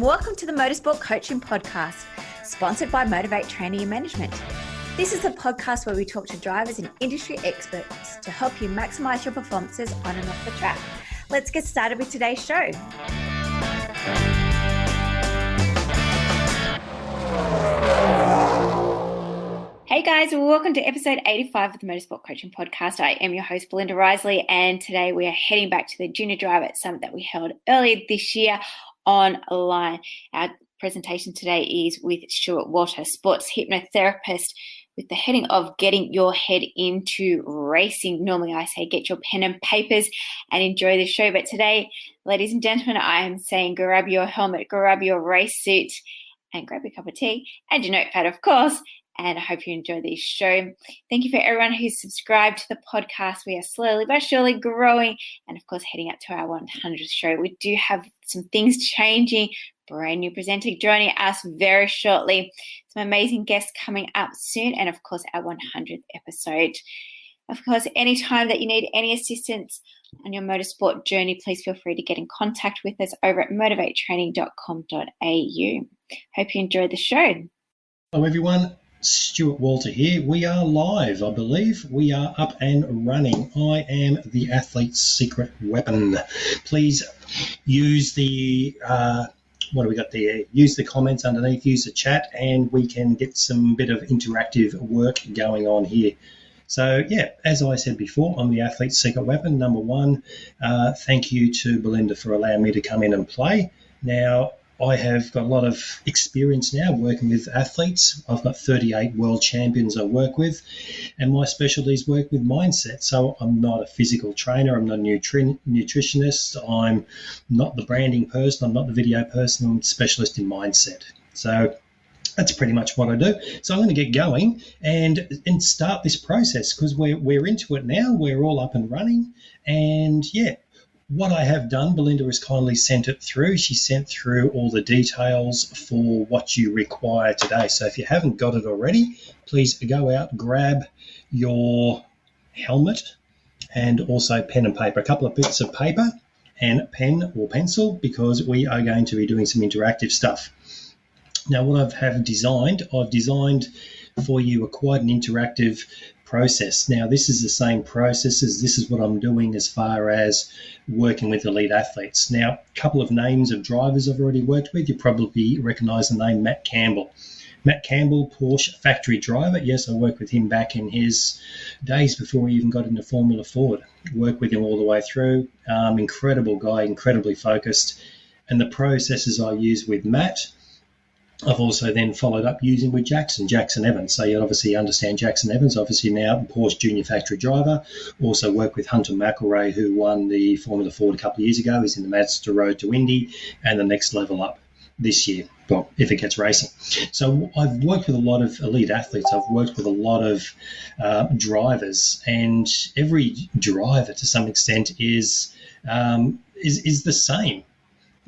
welcome to the Motorsport Coaching Podcast, sponsored by Motivate Training and Management. This is a podcast where we talk to drivers and industry experts to help you maximize your performances on and off the track. Let's get started with today's show. Hey guys, welcome to episode 85 of the Motorsport Coaching Podcast. I am your host, Belinda Risley, and today we are heading back to the Junior Driver Summit that we held earlier this year online. Our presentation today is with Stuart, sports hypnotherapist, with the heading of getting your head into racing. Normally I say get your pen and papers and enjoy the show, but today, ladies and gentlemen, I am saying grab your helmet, grab your race suit, and grab your cup of tea and your notepad, of course. And I hope you enjoy this show. Thank you for everyone who's subscribed to the podcast. We are slowly but surely growing and, of course, heading up to our 100th show. We do have some things changing. Brand new presenter joining us very shortly. Some amazing guests coming up soon. And, of course, our 100th episode. Of course, anytime that you need any assistance on your motorsport journey, please feel free to get in contact with us over at motivatetraining.com.au. Hope you enjoyed the show. Hello, everyone. Stuart Walter here. We are live, I believe. We are up and running. I am the athlete's secret weapon. Please use the, what do we got there? Use the comments underneath, use the chat, and we can get some bit of interactive work going on here. So, yeah, as I said before, I'm the athlete's secret weapon. Number one, thank you to Belinda for allowing me to come in and play. Now, I have got a lot of experience now working with athletes. I've got 38 world champions I work with, and my specialty is work with mindset. So I'm not a physical trainer. I'm not a nutritionist. I'm not the branding person. I'm not the video person. I'm a specialist in mindset. So that's pretty much what I do. So I'm going to get going and start this process because we're into it now. We're all up and running, and yeah. What I have done, Belinda has kindly sent it through. She sent through all the details for what you require today. So if you haven't got it already, please go out, grab your helmet and also pen and paper, a couple of bits of paper and pen or pencil, because we are going to be doing some interactive stuff. Now, what I've designed for you quite an interactive process. Now, this is the same process as this is what I'm doing as far as working with elite athletes. Now, a couple of names of drivers I've already worked with. You probably recognise the name Matt Campbell. Matt Campbell, Porsche factory driver. Yes, I worked with him back in his days before he even got into Formula Ford. Worked with him all the way through. Incredible guy, incredibly focused. And the processes I use with Matt, I've also then followed up using with Jackson Evans. So you obviously understand Jackson Evans, obviously now Porsche Junior factory driver. Also work with Hunter McElroy, who won the Formula Ford a couple of years ago. He's in the Mazda Road to Indy and the next level up this year, well, if it gets racing. So I've worked with a lot of elite athletes. I've worked with a lot of drivers, and every driver to some extent is the same.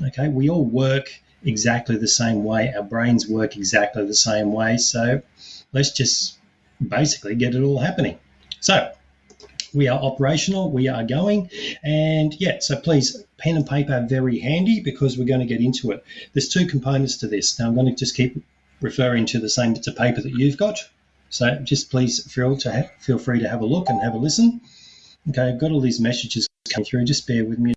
Okay, we all work exactly the same way. Our brains work exactly the same way. So let's just basically get it all happening. So we are operational, we are going, and yeah, so please, pen and paper very handy because we're going to get into it. There's two components to this. Now I'm going to just keep referring to the same bits of paper that you've got. So just please feel free to have a look and have a listen. Okay, I've got all these messages coming through. Just bear with me.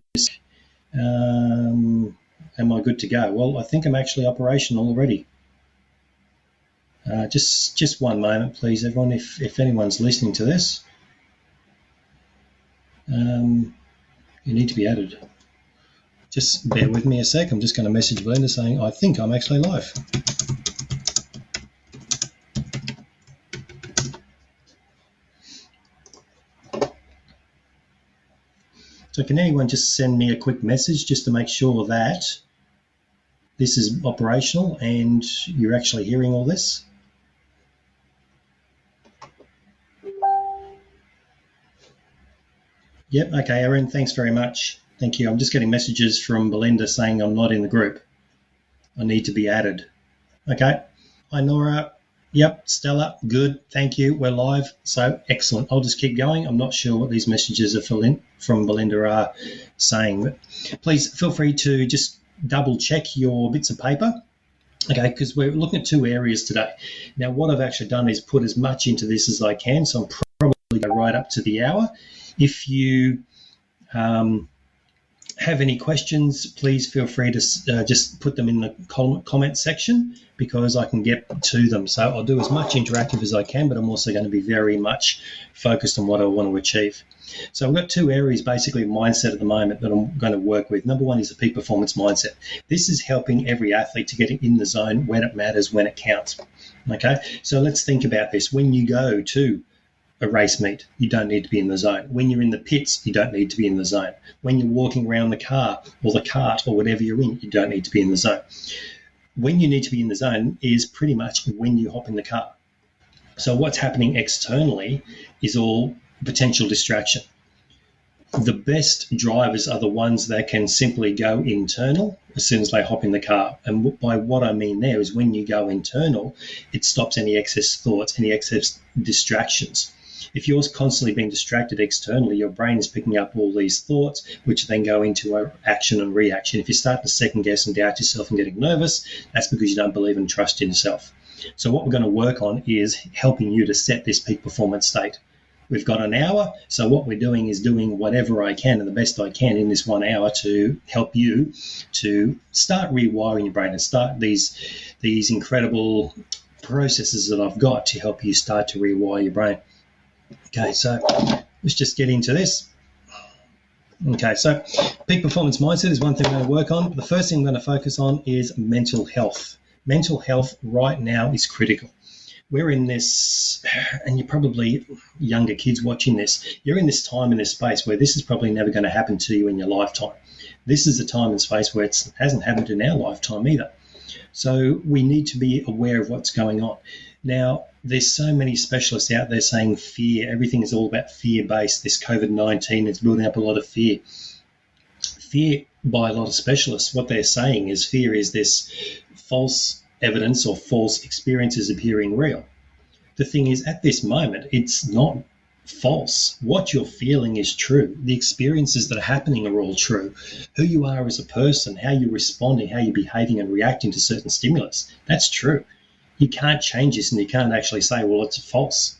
Am I good to go? Well, I think I'm actually operational already. Just one moment, please, everyone. If anyone's listening to this, you need to be added. Just bear with me a sec. I'm just going to message Belinda saying I think I'm actually live. So can anyone just send me a quick message just to make sure that this is operational and you're actually hearing all this? Yep, okay, Erin, thanks very much. Thank you. I'm just getting messages from Belinda saying I'm not in the group. I need to be added. Okay. Hi, Nora. Yep, Stella, good, thank you, we're live, so excellent. I'll just keep going. I'm not sure what these messages from Belinda are saying, but please feel free to just double check your bits of paper. Okay, because we're looking at two areas today. Now, what I've actually done is put as much into this as I can, so I'm probably go right up to the hour. If you have any questions, please feel free to just put them in the comment section, because I can get to them. So I'll do as much interactive as I can, but I'm also going to be very much focused on what I want to achieve. So I've got two areas basically of mindset at the moment that I'm going to work with. Number one is the peak performance mindset. This is helping every athlete to get in the zone when it matters, when it counts. Okay, so let's think about this. When you go to a race meet, you don't need to be in the zone. When you're in the pits, you don't need to be in the zone. When you're walking around the car or the cart or whatever you're in, you don't need to be in the zone. When you need to be in the zone is pretty much when you hop in the car. So what's happening externally is all potential distraction. The best drivers are the ones that can simply go internal as soon as they hop in the car. And by what I mean there is when you go internal, it stops any excess thoughts, any excess distractions. If you're constantly being distracted externally, your brain is picking up all these thoughts, which then go into action and reaction. If you start to second guess and doubt yourself and getting nervous, that's because you don't believe and trust in yourself. So what we're going to work on is helping you to set this peak performance state. We've got an hour, so what we're doing is doing whatever I can and the best I can in this 1 hour to help you to start rewiring your brain and start these incredible processes that I've got to help you start to rewire your brain. Okay, so let's just get into this. Okay, so peak performance mindset is one thing I'm going to work on. The first thing I'm going to focus on is mental health. Mental health right now is critical. We're in this, and you're probably younger kids watching this, you're in this time and this space where this is probably never going to happen to you in your lifetime. This is a time and space where it hasn't happened in our lifetime either. So we need to be aware of what's going on. Now, there's so many specialists out there saying fear. Everything is all about fear-based. This COVID-19 is building up a lot of fear. Fear, by a lot of specialists, what they're saying is fear is this false evidence or false experiences appearing real. The thing is, at this moment, it's not false. What you're feeling is true. The experiences that are happening are all true. Who you are as a person, how you're responding, how you're behaving and reacting to certain stimulus, that's true. You can't change this, and you can't actually say, well, it's false,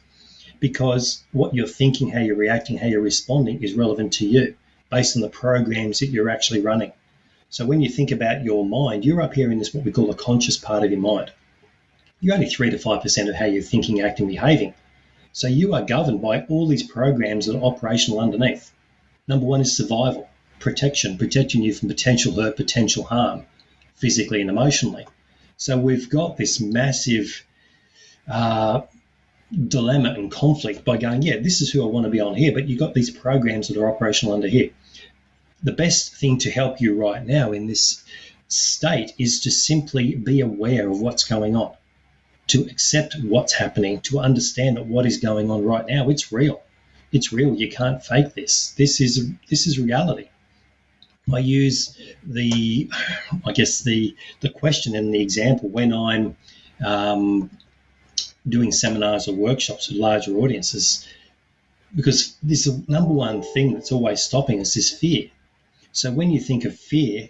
because what you're thinking, how you're reacting, how you're responding is relevant to you based on the programs that you're actually running. So when you think about your mind, you're up here in this what we call the conscious part of your mind. You're only 3 to 5% of how you're thinking, acting, behaving. So you are governed by all these programs that are operational underneath. Number one is survival, protection, protecting you from potential hurt, potential harm, physically and emotionally. So we've got this massive dilemma and conflict by going, yeah, this is who I want to be on here, but you've got these programs that are operational under here. The best thing to help you right now in this state is to simply be aware of what's going on, to accept what's happening, to understand that what is going on right now, it's real. It's real. You can't fake this. This is reality. I use the question and the example when I'm doing seminars or workshops with larger audiences, because this is the number one thing that's always stopping us is fear. So when you think of fear,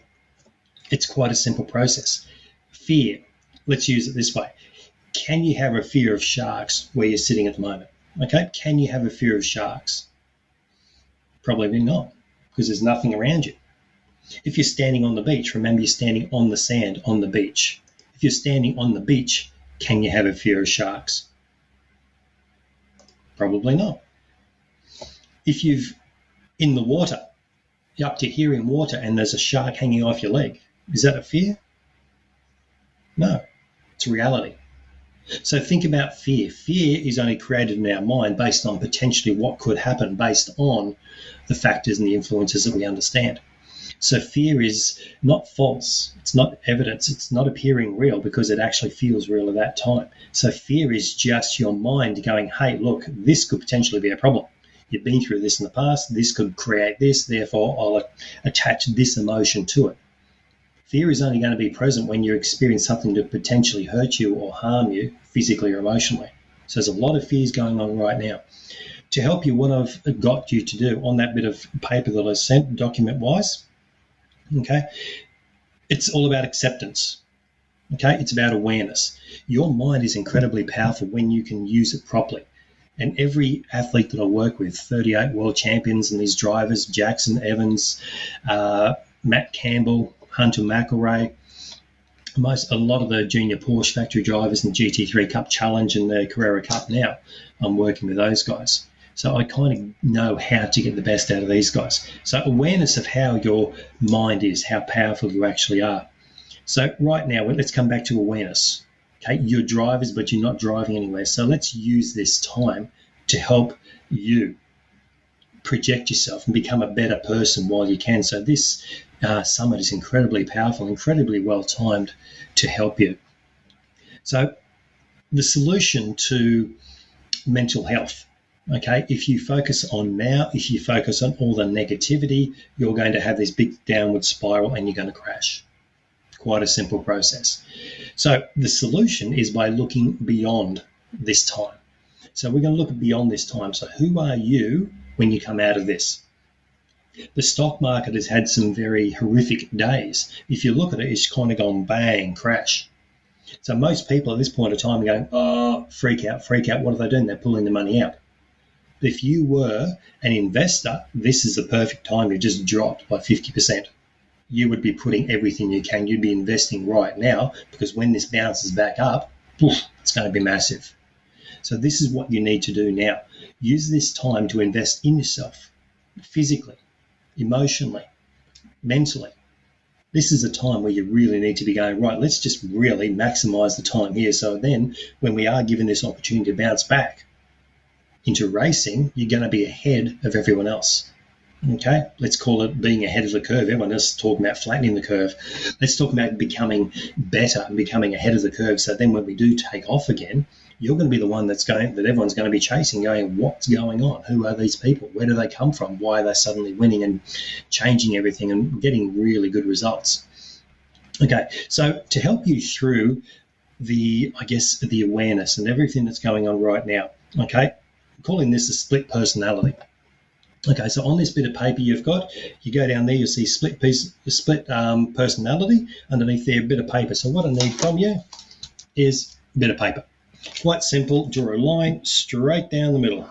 it's quite a simple process. Fear, let's use it this way. Can you have a fear of sharks where you're sitting at the moment? Okay, can you have a fear of sharks? Probably not, because there's nothing around you. If you're standing on the beach, remember you're standing on the sand on the beach. If you're standing on the beach, can you have a fear of sharks? Probably not. If you're in the water, you're up to here in water and there's a shark hanging off your leg, is that a fear? No, it's reality. So think about fear. Fear is only created in our mind based on potentially what could happen based on the factors and the influences that we understand. So fear is not false. It's not evidence. It's not appearing real because it actually feels real at that time. So fear is just your mind going, hey, look, this could potentially be a problem. You've been through this in the past. This could create this. Therefore, I'll attach this emotion to it. Fear is only going to be present when you experience something to potentially hurt you or harm you physically or emotionally. So there's a lot of fears going on right now. To help you, what I've got you to do on that bit of paper that I sent document-wise, okay, It's all about acceptance. Okay, it's about awareness. Your mind is incredibly powerful when you can use it properly. And every athlete that I work with, 38 world champions and these drivers, Jackson Evans, Matt Campbell, Hunter McElroy, a lot of the junior Porsche factory drivers in the GT3 Cup Challenge and the Carrera Cup now, I'm working with those guys. So I kind of know how to get the best out of these guys. So awareness of how your mind is, how powerful you actually are. So right now, let's come back to awareness. Okay, you're drivers, but you're not driving anywhere. So let's use this time to help you project yourself and become a better person while you can. So this summit is incredibly powerful, incredibly well timed to help you. So the solution to mental health, okay, if you focus on now, if you focus on all the negativity, you're going to have this big downward spiral and you're going to crash. Quite a simple process. So the solution is by looking beyond this time. So we're going to look beyond this time. So who are you when you come out of this? The stock market has had some very horrific days. If you look at it, it's kind of gone bang, crash. So most people at this point of time are going, oh, freak out. What are they doing? They're pulling the money out. If you were an investor, this is the perfect time to just drop by 50%. You would be putting everything you can. You'd be investing right now because when this bounces back up, it's going to be massive. So this is what you need to do now. Use this time to invest in yourself, physically, emotionally, mentally. This is a time where you really need to be going, right, let's just really maximize the time here. So then when we are given this opportunity to bounce back into racing, you're going to be ahead of everyone else. Okay, let's call it being ahead of the curve. Everyone else is talking about flattening the curve. Let's talk about becoming better and becoming ahead of the curve. So then when we do take off again, you're going to be the one that everyone's going to be chasing, going, what's going on? Who are these people? Where do they come from? Why are they suddenly winning and changing everything and getting really good results? Okay, so to help you through the awareness and everything that's going on right now, okay, I'm calling this a split personality. Okay, so on this bit of paper you go down there, you'll see split personality. Underneath there, a bit of paper. So what I need from you is a bit of paper. Quite simple. Draw a line straight down the middle.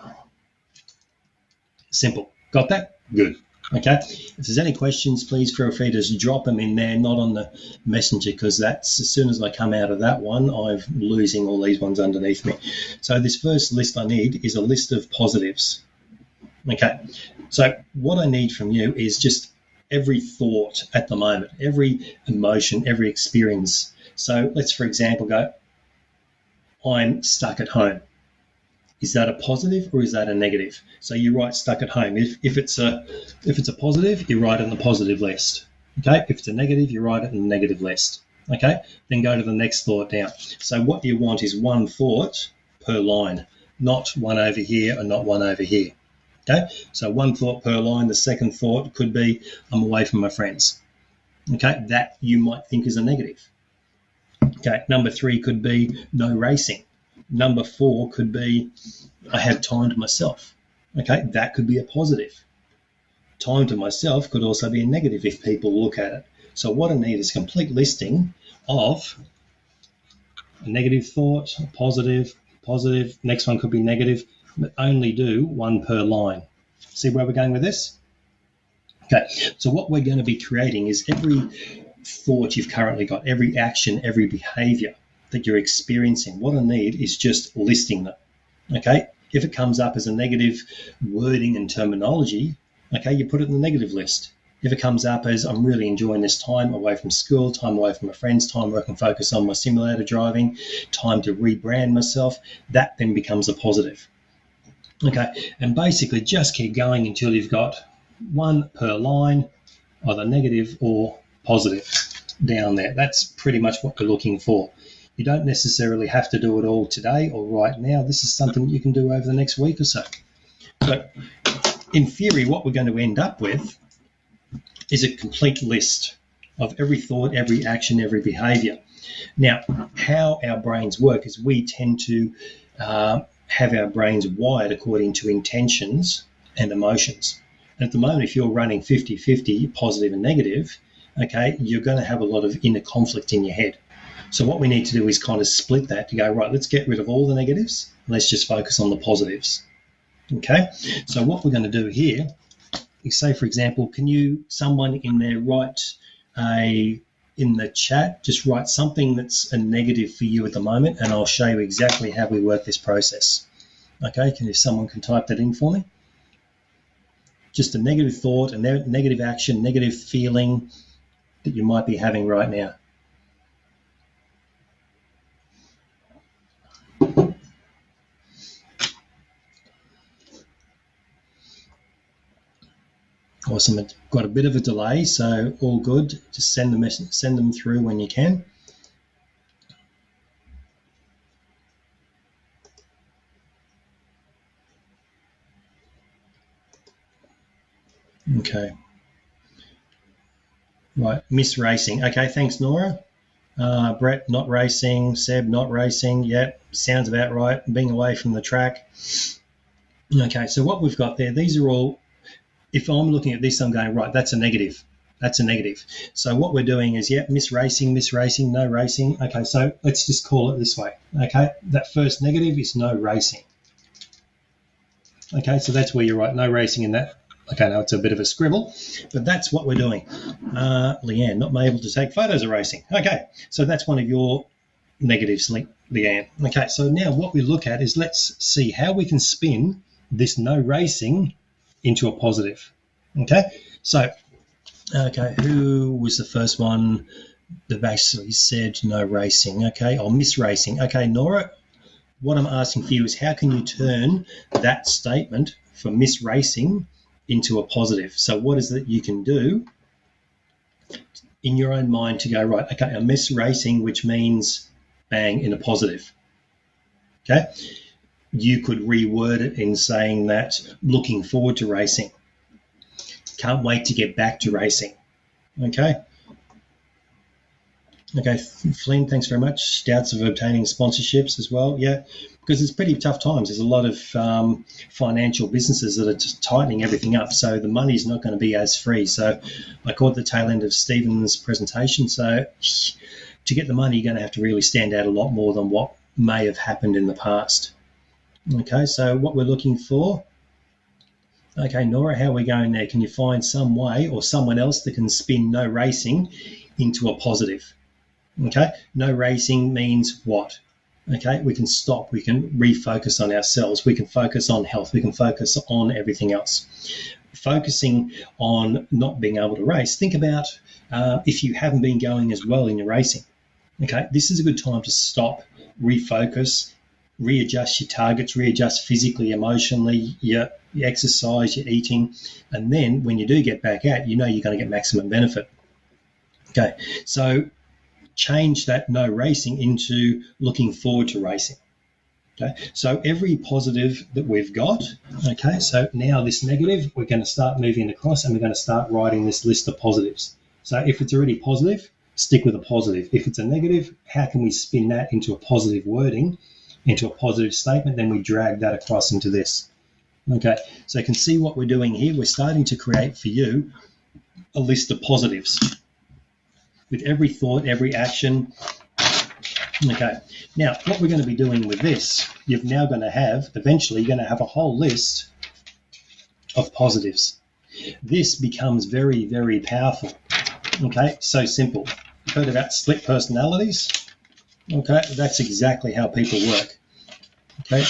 Simple. Got that? Good. Okay. If there's any questions, please feel free to just drop them in there, not on the messenger, because that's as soon as I come out of that one, I'm losing all these ones underneath me. So this first list I need is a list of positives. Okay, so what I need from you is just every thought at the moment, every emotion, every experience. So let's, for example, go, I'm stuck at home. Is that a positive or is that a negative? So you write stuck at home. If it's a positive, you write it on the positive list. Okay, if it's a negative, you write it in the negative list. Okay, then go to the next thought down. So what you want is one thought per line, not one over here and not one over here. Okay, so one thought per line. The second thought could be, I'm away from my friends. Okay, that you might think is a negative. Okay, number 3 could be no racing. Number 4 could be, I have time to myself. Okay, that could be a positive. Time to myself could also be a negative if people look at it. So what I need is a complete listing of a negative thought, a positive, next one could be negative, but only do one per line. See where we're going with this? Okay, so what we're going to be creating is every thought you've currently got, every action, every behavior that you're experiencing, what I need is just listing them. Okay, if it comes up as a negative wording and terminology, okay, you put it in the negative list. If it comes up as I'm really enjoying this time away from school, time away from my friends, time where I can focus on my simulator driving, time to rebrand myself, that then becomes a positive. Okay, and basically just keep going until you've got one per line, either negative or positive down there. That's pretty much what we're looking for. You don't necessarily have to do it all today or right now. This is something you can do over the next week or so. So in theory, what we're going to end up with is a complete list of every thought, every action, every behavior. Now, how our brains work is we tend to have our brains wired according to intentions and emotions. And at the moment, if you're running 50-50, positive and negative, okay, you're going to have a lot of inner conflict in your head. So what we need to do is kind of split that to go, right, let's get rid of all the negatives. Let's just focus on the positives. Okay, so what we're going to do here is say, for example, someone in there write in the chat, just write something that's a negative for you at the moment, and I'll show you exactly how we work this process. Okay, if someone can type that in for me. Just a negative thought, a negative action, negative feeling that you might be having right now. Awesome. It's got a bit of a delay, so all good. Just send them through when you can. Okay. Right, miss racing. Okay, thanks, Nora. Brett, not racing. Seb, not racing. Yep, sounds about right. Being away from the track. Okay, so what we've got there, these are all, if I'm looking at this, I'm going, right, that's a negative. That's a negative. So what we're doing is, miss racing, no racing. Okay, so let's just call it this way. Okay, that first negative is no racing. Okay, so that's where you're right, no racing in that. Okay, now it's a bit of a scribble, but that's what we're doing. Leanne, not able to take photos of racing. Okay, so that's one of your negatives, Leanne. Okay, so now what we look at is, let's see how we can spin this no racing into a positive. Okay, so, who was the first one that basically said no racing? Okay, or miss racing. Okay, Nora, what I'm asking for you is, how can you turn that statement for miss racing into a positive? So what is it you can do in your own mind to go, right, okay, I miss racing, which means bang, in a positive. Okay, you could reword it in saying that looking forward to racing, can't wait to get back to racing. Okay, Flynn, thanks very much. Doubts of obtaining sponsorships as well. Yeah, because it's pretty tough times. There's a lot of financial businesses that are just tightening everything up, so the money's not going to be as free. So I caught the tail end of Stephen's presentation. So to get the money, you're going to have to really stand out a lot more than what may have happened in the past. Okay, so what we're looking for. Okay, Nora, how are we going there? Can you find some way or someone else that can spin no racing into a positive? Okay, no racing means what? Okay, we can stop, we can refocus on ourselves, we can focus on health, we can focus on everything else. Focusing on not being able to race, think about if you haven't been going as well in your racing. Okay, this is a good time to stop, refocus, readjust your targets, readjust physically, emotionally, your exercise, your eating, and then when you do get back out, you know you're going to get maximum benefit. Okay, so change that no racing into looking forward to racing. Okay, so every positive that we've got, okay, so now this negative, we're going to start moving across and we're going to start writing this list of positives. So if it's already positive, stick with a positive. If it's a negative, how can we spin that into a positive wording, into a positive statement? Then we drag that across into this. Okay, so you can see what we're doing here. We're starting to create for you a list of positives with every thought, every action. Okay, now what we're going to be doing with this, you're now going to have, eventually you're going to have a whole list of positives. This becomes very, very powerful. Okay, so simple. Heard about split personalities? Okay, that's exactly how people work. Okay,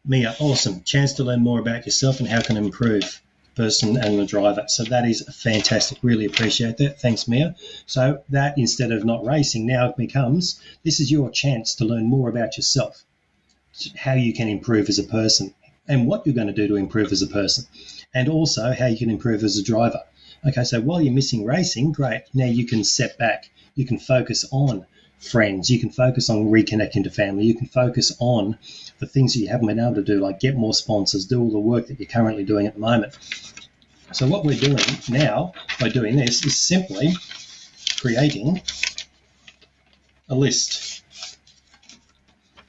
Mia, awesome. Chance to learn more about yourself and how can improve person and the driver. So that is fantastic. Really appreciate that. Thanks, Mia. So that, instead of not racing, now it becomes, this is your chance to learn more about yourself, how you can improve as a person and what you're going to do to improve as a person, and also how you can improve as a driver. Okay, so while you're missing racing, great. Now you can step back. You can focus on friends. You can focus on reconnecting to family. You can focus on the things that you haven't been able to do, like get more sponsors, do all the work that you're currently doing at the moment. So what we're doing now by doing this is simply creating a list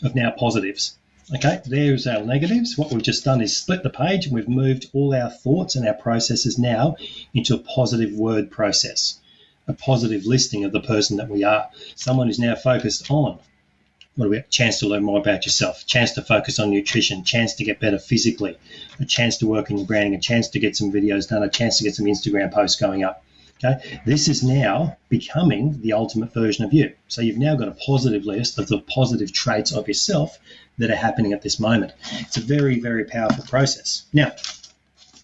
of now positives. Okay, there's our negatives. What we've just done is split the page and we've moved all our thoughts and our processes now into a positive word process. a positive listing of the person that we are. Someone who's now focused on chance to learn more about yourself, chance to focus on nutrition, chance to get better physically, a chance to work on your branding, a chance to get some videos done, a chance to get some Instagram posts going up. Okay, this is now becoming the ultimate version of you. So you've now got a positive list of the positive traits of yourself that are happening at this moment. It's a very, very powerful process. Now,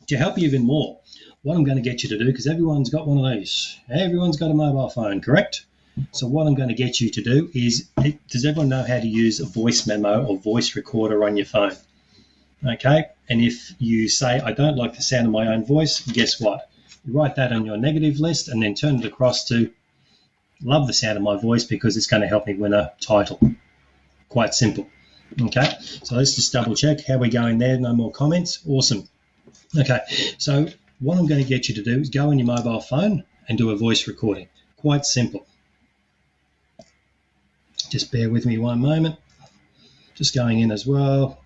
to help you even more, what I'm going to get you to do, because everyone's got one of these. Everyone's got a mobile phone, correct? So what I'm going to get you to do is, does everyone know how to use a voice memo or voice recorder on your phone? Okay, and if you say, I don't like the sound of my own voice, guess what? You write that on your negative list and then turn it across to, love the sound of my voice because it's going to help me win a title. Quite simple. Okay, so let's just double check how we're going there. No more comments. Awesome. Okay, so what I'm going to get you to do is go on your mobile phone and do a voice recording. Quite simple. Just bear with me one moment. Just going in as well.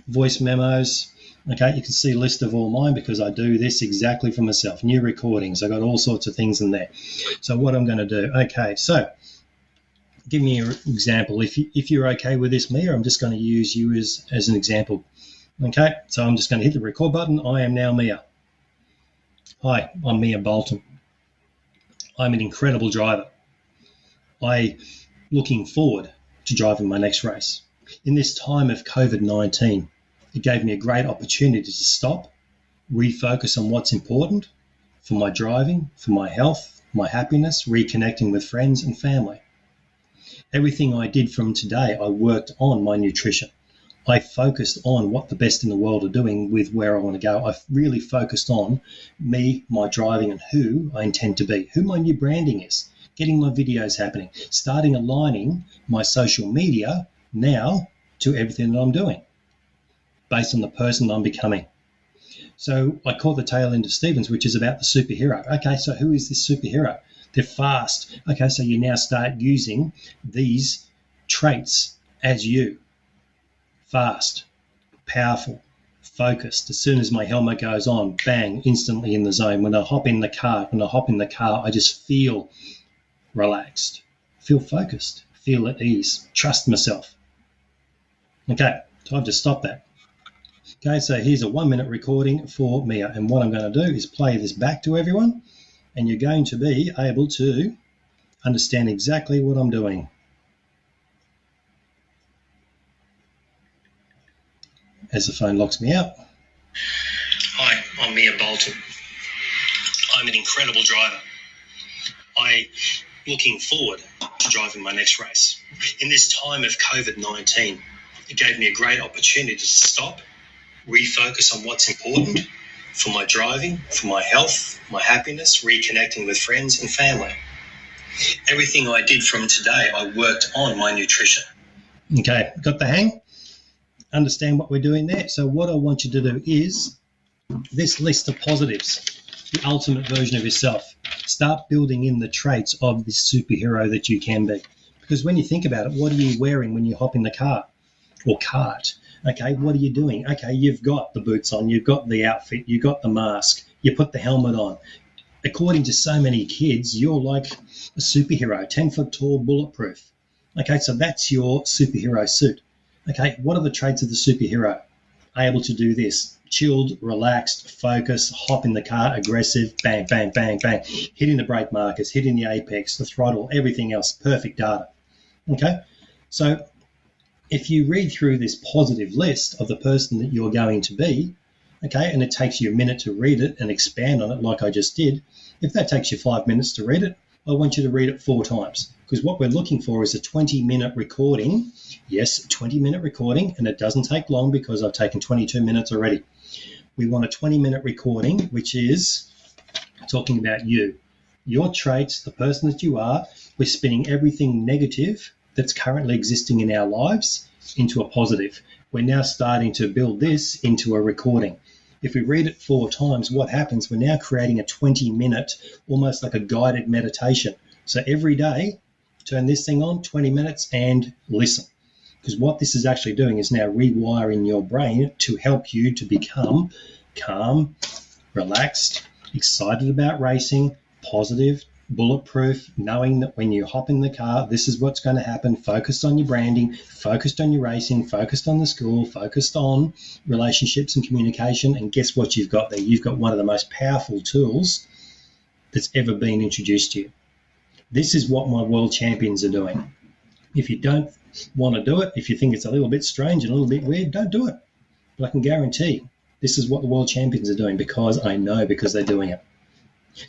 Voice memos. Okay, you can see a list of all mine because I do this exactly for myself. New recordings. I got all sorts of things in there. So what I'm going to do. Okay, so give me an example. If you're okay with this, Mia, I'm just going to use you as an example. Okay, so I'm just going to hit the record button. I am now Mia. Hi, I'm Mia Bolton. I'm an incredible driver. Looking forward to driving my next race. In this time of COVID-19, it gave me a great opportunity to stop, refocus on what's important for my driving, for my health, my happiness, reconnecting with friends and family. Everything I did from today, I worked on my nutrition. I focused on what the best in the world are doing with where I want to go. I've really focused on me, my driving, and who I intend to be, who my new branding is, getting my videos happening, starting aligning my social media now to everything that I'm doing based on the person I'm becoming. So I caught the tail end of Stevens, which is about the superhero. Okay, so who is this superhero? They're fast. Okay, so you now start using these traits as you. Fast, powerful, focused. As soon as my helmet goes on, bang, instantly in the zone. When I hop in the car, I just feel relaxed, feel focused, feel at ease, trust myself. Okay, time to stop that. Okay, so here's a 1-minute recording for Mia, and what I'm going to do is play this back to everyone, and you're going to be able to understand exactly what I'm doing. As the phone locks me out. Hi, I'm Mia Bolton. I'm an incredible driver. Looking forward to driving my next race. In this time of COVID-19, it gave me a great opportunity to stop, refocus on what's important for my driving, for my health, my happiness, reconnecting with friends and family. Everything I did from today, I worked on my nutrition. Okay, got the hang? Understand what we're doing there? So what I want you to do is this list of positives, the ultimate version of yourself. Start building in the traits of this superhero that you can be. Because when you think about it, what are you wearing when you hop in the car or cart? Okay, what are you doing? Okay, you've got the boots on, you've got the outfit, you've got the mask, you put the helmet on. According to so many kids, you're like a superhero, 10 foot tall, bulletproof. Okay, so that's your superhero suit. Okay, what are the traits of the superhero? Able to do this. Chilled, relaxed, focused, hop in the car, aggressive, bang, bang, bang, bang. Hitting the brake markers, hitting the apex, the throttle, everything else, perfect data. Okay, so if you read through this positive list of the person that you're going to be, okay, and it takes you a minute to read it and expand on it like I just did, if that takes you 5 minutes to read it, I want you to read it 4 times. Because what we're looking for is a 20-minute recording. Yes, a 20-minute recording, and it doesn't take long because I've taken 22 minutes already. We want a 20-minute recording, which is talking about you, your traits, the person that you are. We're spinning everything negative that's currently existing in our lives into a positive. We're now starting to build this into a recording. If we read it 4 times, what happens? We're now creating a 20-minute, almost like a guided meditation. So every day, turn this thing on, 20 minutes, and listen. Because what this is actually doing is now rewiring your brain to help you to become calm, relaxed, excited about racing, positive, bulletproof, knowing that when you hop in the car, this is what's going to happen, focused on your branding, focused on your racing, focused on the school, focused on relationships and communication. And guess what you've got there? You've got one of the most powerful tools that's ever been introduced to you. This is what my world champions are doing. If you don't want to do it, if you think it's a little bit strange and a little bit weird, don't do it. But I can guarantee this is what the world champions are doing, because I know, because they're doing it.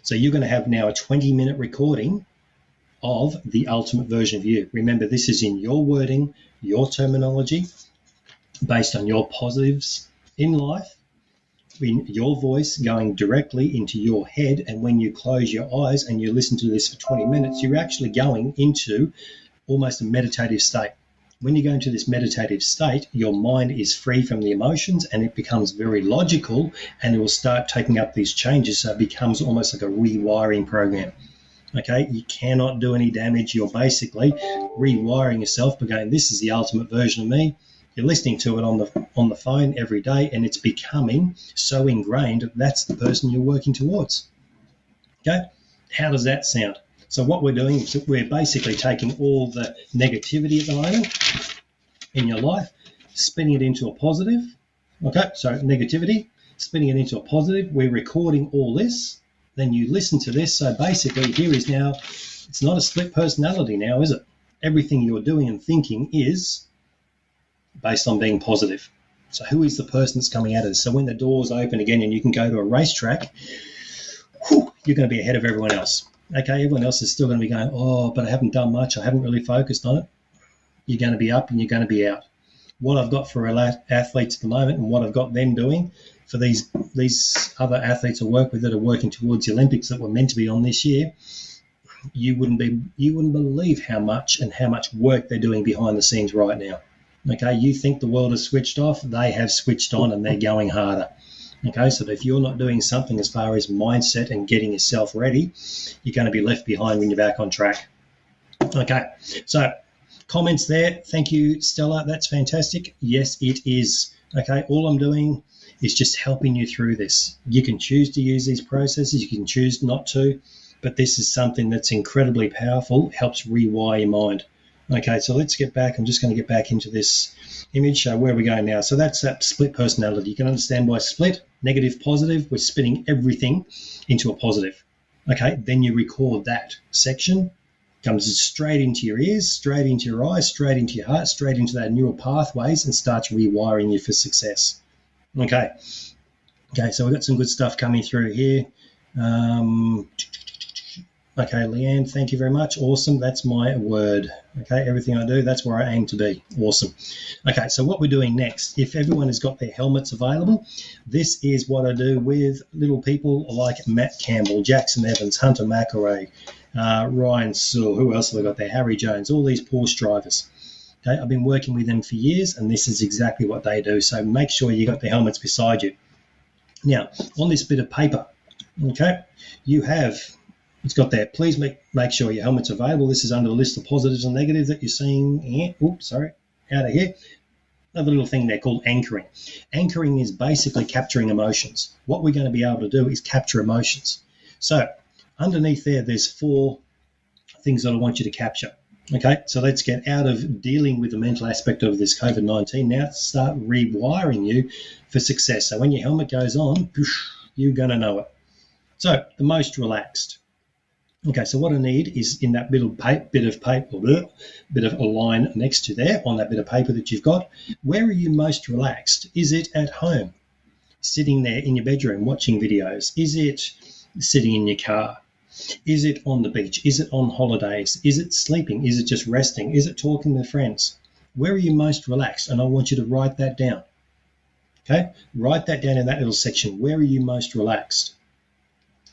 So you're going to have now a 20-minute recording of the ultimate version of you. Remember, this is in your wording, your terminology, based on your positives in life, in your voice going directly into your head. And when you close your eyes and you listen to this for 20 minutes, you're actually going into almost a meditative state. When you go into this meditative state, your mind is free from the emotions and it becomes very logical, and it will start taking up these changes. So it becomes almost like a rewiring program. Okay, you cannot do any damage. You're basically rewiring yourself by going, this is the ultimate version of me. You're listening to it on the phone every day, and it's becoming so ingrained that's the person you're working towards. Okay, how does that sound? So what we're doing is we're basically taking all the negativity at the moment in your life, spinning it into a positive. Okay, so negativity, spinning it into a positive. We're recording all this. Then you listen to this. So basically here is now, it's not a split personality now, is it? Everything you're doing and thinking is based on being positive. So who is the person that's coming at us? So when the doors open again and you can go to a racetrack, you're going to be ahead of everyone else. Okay, everyone else is still going to be going, oh, but I haven't done much. I haven't really focused on it. You're going to be up and you're going to be out. What I've got for athletes at the moment, and what I've got them doing for these other athletes I work with that are working towards the Olympics that were meant to be on this year, you wouldn't believe how much work they're doing behind the scenes right now. Okay, you think the world has switched off, they have switched on and they're going harder. Okay, so if you're not doing something as far as mindset and getting yourself ready, you're going to be left behind when you're back on track. Okay, so comments there. Thank you, Stella. That's fantastic. Yes, it is. Okay, all I'm doing is just helping you through this. You can choose to use these processes. You can choose not to, but this is something that's incredibly powerful, helps rewire your mind. Okay, so let's get back. I'm just going to get back into this image. Where are we going now? So that's that split personality. You can understand why split, negative, positive. We're spinning everything into a positive. Okay, then you record that section. Comes straight into your ears, straight into your eyes, straight into your heart, straight into that neural pathways, and starts rewiring you for success. Okay, so we've got some good stuff coming through here. Okay, Leanne, thank you very much. Awesome. That's my word. Okay, everything I do, that's where I aim to be. Awesome. Okay, so what we're doing next, if everyone has got their helmets available, this is what I do with little people like Matt Campbell, Jackson Evans, Hunter McElroy, Ryan Sewell, who else have I got there? Harry Jones, all these Porsche drivers. Okay, I've been working with them for years, and this is exactly what they do. So make sure you got the helmets beside you. Now, on this bit of paper, okay, you have... It's got there. Please make sure your helmet's available. This is under the list of positives and negatives that you're seeing. Out of here. Another little thing there called anchoring. Anchoring is basically capturing emotions. What we're going to be able to do is capture emotions. So underneath there's 4 things that I want you to capture. Okay, so let's get out of dealing with the mental aspect of this COVID-19. Now start rewiring you for success. So when your helmet goes on, you're going to know it. So the most relaxed. Okay, so what I need is in that bit of a line next to there on that bit of paper that you've got, where are you most relaxed? Is it at home, sitting there in your bedroom watching videos? Is it sitting in your car? Is it on the beach? Is it on holidays? Is it sleeping? Is it just resting? Is it talking with friends? Where are you most relaxed? And I want you to write that down. Okay, write that down in that little section. Where are you most relaxed?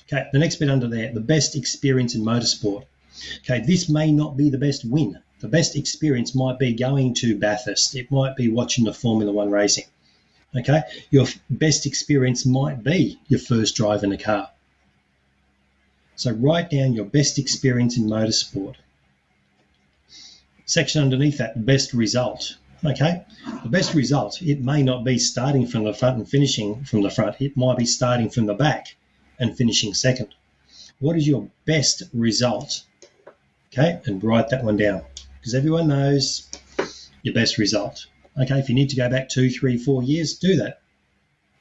Okay, the next bit under there, the best experience in motorsport. Okay, this may not be the best win. The best experience might be going to Bathurst. It might be watching the Formula One racing. Okay, your best experience might be your first drive in a car. So write down your best experience in motorsport. Section underneath that, the best result. Okay, the best result, it may not be starting from the front and finishing from the front. It might be starting from the back and finishing second. What is your best result? Okay, and write that one down because everyone knows your best result. Okay, if you need to go back 2, 3, 4 years, do that.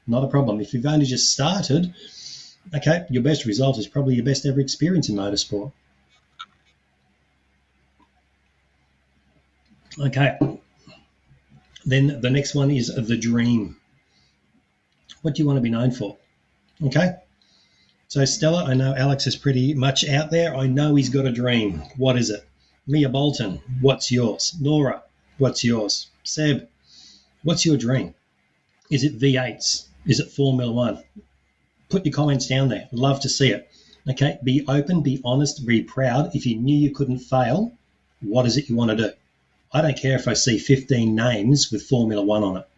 Not a problem. If you've only just started, okay, your best result is probably your best ever experience in motorsport. Okay, then the next one is the dream. What do you want to be known for? Okay, so Stella, I know Alex is pretty much out there. I know he's got a dream. What is it? Mia Bolton, what's yours? Nora, what's yours? Seb, what's your dream? Is it V8s? Is it Formula One? Put your comments down there. I'd love to see it. Okay, be open, be honest, be proud. If you knew you couldn't fail, what is it you want to do? I don't care if I see 15 names with Formula One on it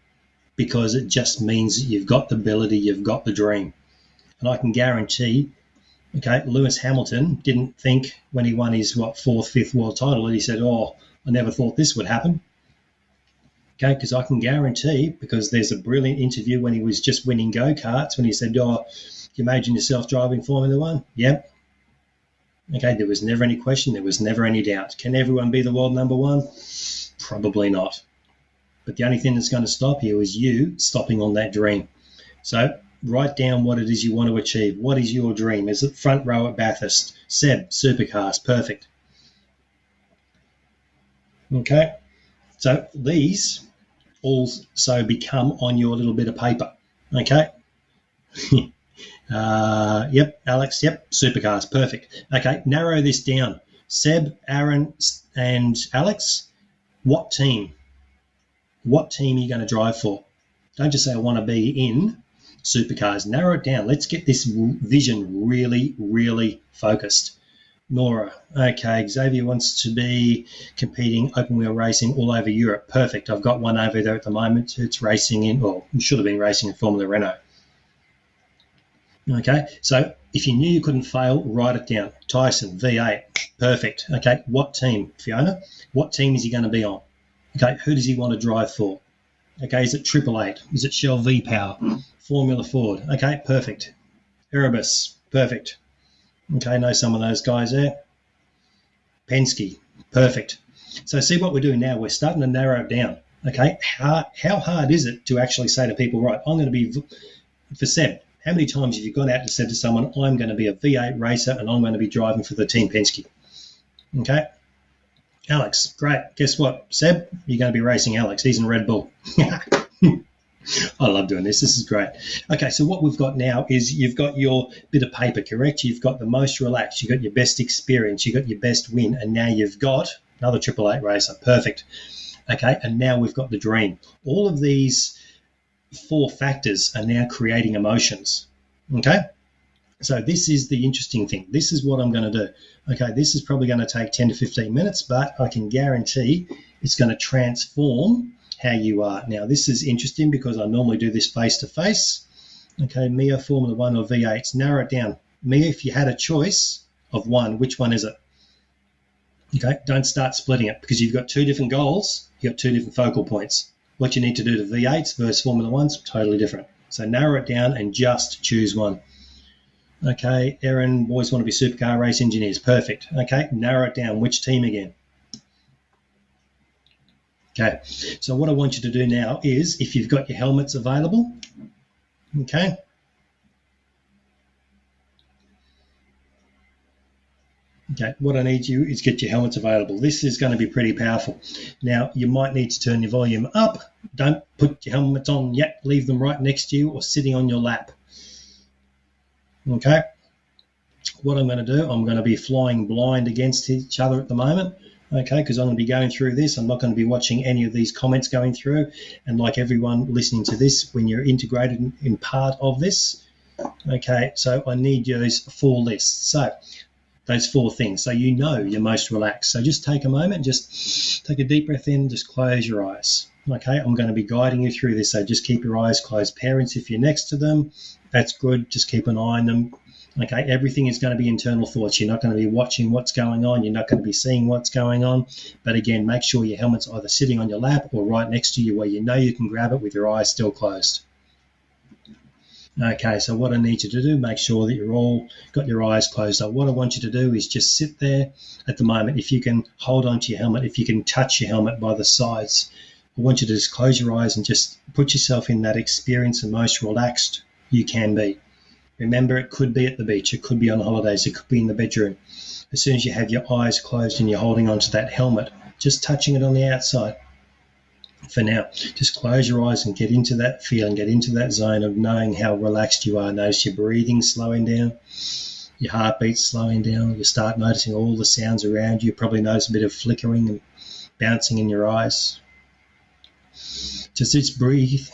because it just means that you've got the ability, you've got the dream. And I can guarantee, okay, Lewis Hamilton didn't think when he won his, 4th, 5th world title, and he said, oh, I never thought this would happen. Okay, because I can guarantee, because there's a brilliant interview when he was just winning go-karts, when he said, oh, you imagine yourself driving Formula One? Yep. Okay, there was never any question, there was never any doubt. Can everyone be the world number one? Probably not. But the only thing that's going to stop you is you stopping on that dream. So write down what it is you want to achieve. What is your dream? Is it front row at Bathurst? Seb, supercars, perfect. Okay, so these also become on your little bit of paper. Okay. Yep, Alex, yep, supercars, perfect. Okay, narrow this down. Seb, Aaron, and Alex, what team? What team are you going to drive for? Don't just say, I want to be in supercars. Narrow it down. Let's get this vision really, really focused. Nora, okay, Xavier wants to be competing open wheel racing all over Europe. Perfect. I've got one over there at the moment. It's racing in, well, it should have been racing in Formula Renault. Okay, so if you knew you couldn't fail, write it down. Tyson, V8, perfect. Okay, what team? Fiona, what team is he going to be on? Okay, who does he want to drive for? Okay, is it 888? Is it Shell V-Power? Formula Ford? Okay, perfect. Erebus, perfect. Okay, know some of those guys there. Penske, perfect. So see what we're doing now? We're starting to narrow it down. Okay, how hard is it to actually say to people, right, I'm going to be, for Seb, how many times have you gone out and said to someone, I'm going to be a V8 racer and I'm going to be driving for the Team Penske? Okay. Alex, great. Guess what? Seb, you're going to be racing Alex. He's in Red Bull. I love doing this. This is great. Okay, so what we've got now is you've got your bit of paper, correct? You've got the most relaxed. You've got your best experience. You've got your best win. And now you've got another 888 racer. Perfect. Okay, and now we've got the dream. All of these 4 factors are now creating emotions. Okay, so this is the interesting thing. This is what I'm going to do. Okay, this is probably going to take 10 to 15 minutes, but I can guarantee it's going to transform how you are. Now, this is interesting because I normally do this face-to-face. Okay, Mia, Formula One or V8s. Narrow it down. Mia, if you had a choice of one, which one is it? Okay, don't start splitting it because you've got 2 different goals. You've got 2 different focal points. What you need to do to V8s versus Formula Ones, totally different. So narrow it down and just choose one. Okay, Erin, boys want to be supercar race engineers. Perfect. Okay, narrow it down. Which team again? Okay, so what I want you to do now is, if you've got your helmets available, okay, what I need you is get your helmets available. This is going to be pretty powerful. Now, you might need to turn your volume up. Don't put your helmets on yet. Leave them right next to you or sitting on your lap. Okay, what I'm going to do, I'm going to be flying blind against each other at the moment. Okay, because I'm going to be going through this. I'm not going to be watching any of these comments going through. And like everyone listening to this, when you're integrated in part of this, okay, so I need those 4 lists. So those 4 things, so you know you're most relaxed. So just take a moment, just take a deep breath in, just close your eyes. Okay, I'm going to be guiding you through this, so just keep your eyes closed. Parents, if you're next to them, that's good. Just keep an eye on them. Okay, everything is going to be internal thoughts. You're not going to be watching what's going on. You're not going to be seeing what's going on. But again, make sure your helmet's either sitting on your lap or right next to you where you know you can grab it with your eyes still closed. Okay, so what I need you to do, make sure that you're all got your eyes closed up. What I want you to do is just sit there at the moment. If you can hold onto your helmet, if you can touch your helmet by the sides, I want you to just close your eyes and just put yourself in that experience and most relaxed you can be. Remember, it could be at the beach, it could be on holidays, it could be in the bedroom. As soon as you have your eyes closed and you're holding onto that helmet, just touching it on the outside. For now, just close your eyes and get into that feeling, get into that zone of knowing how relaxed you are. Notice your breathing slowing down, your heartbeat slowing down. You start noticing all the sounds around you. Probably notice a bit of flickering and bouncing in your eyes. Just breathe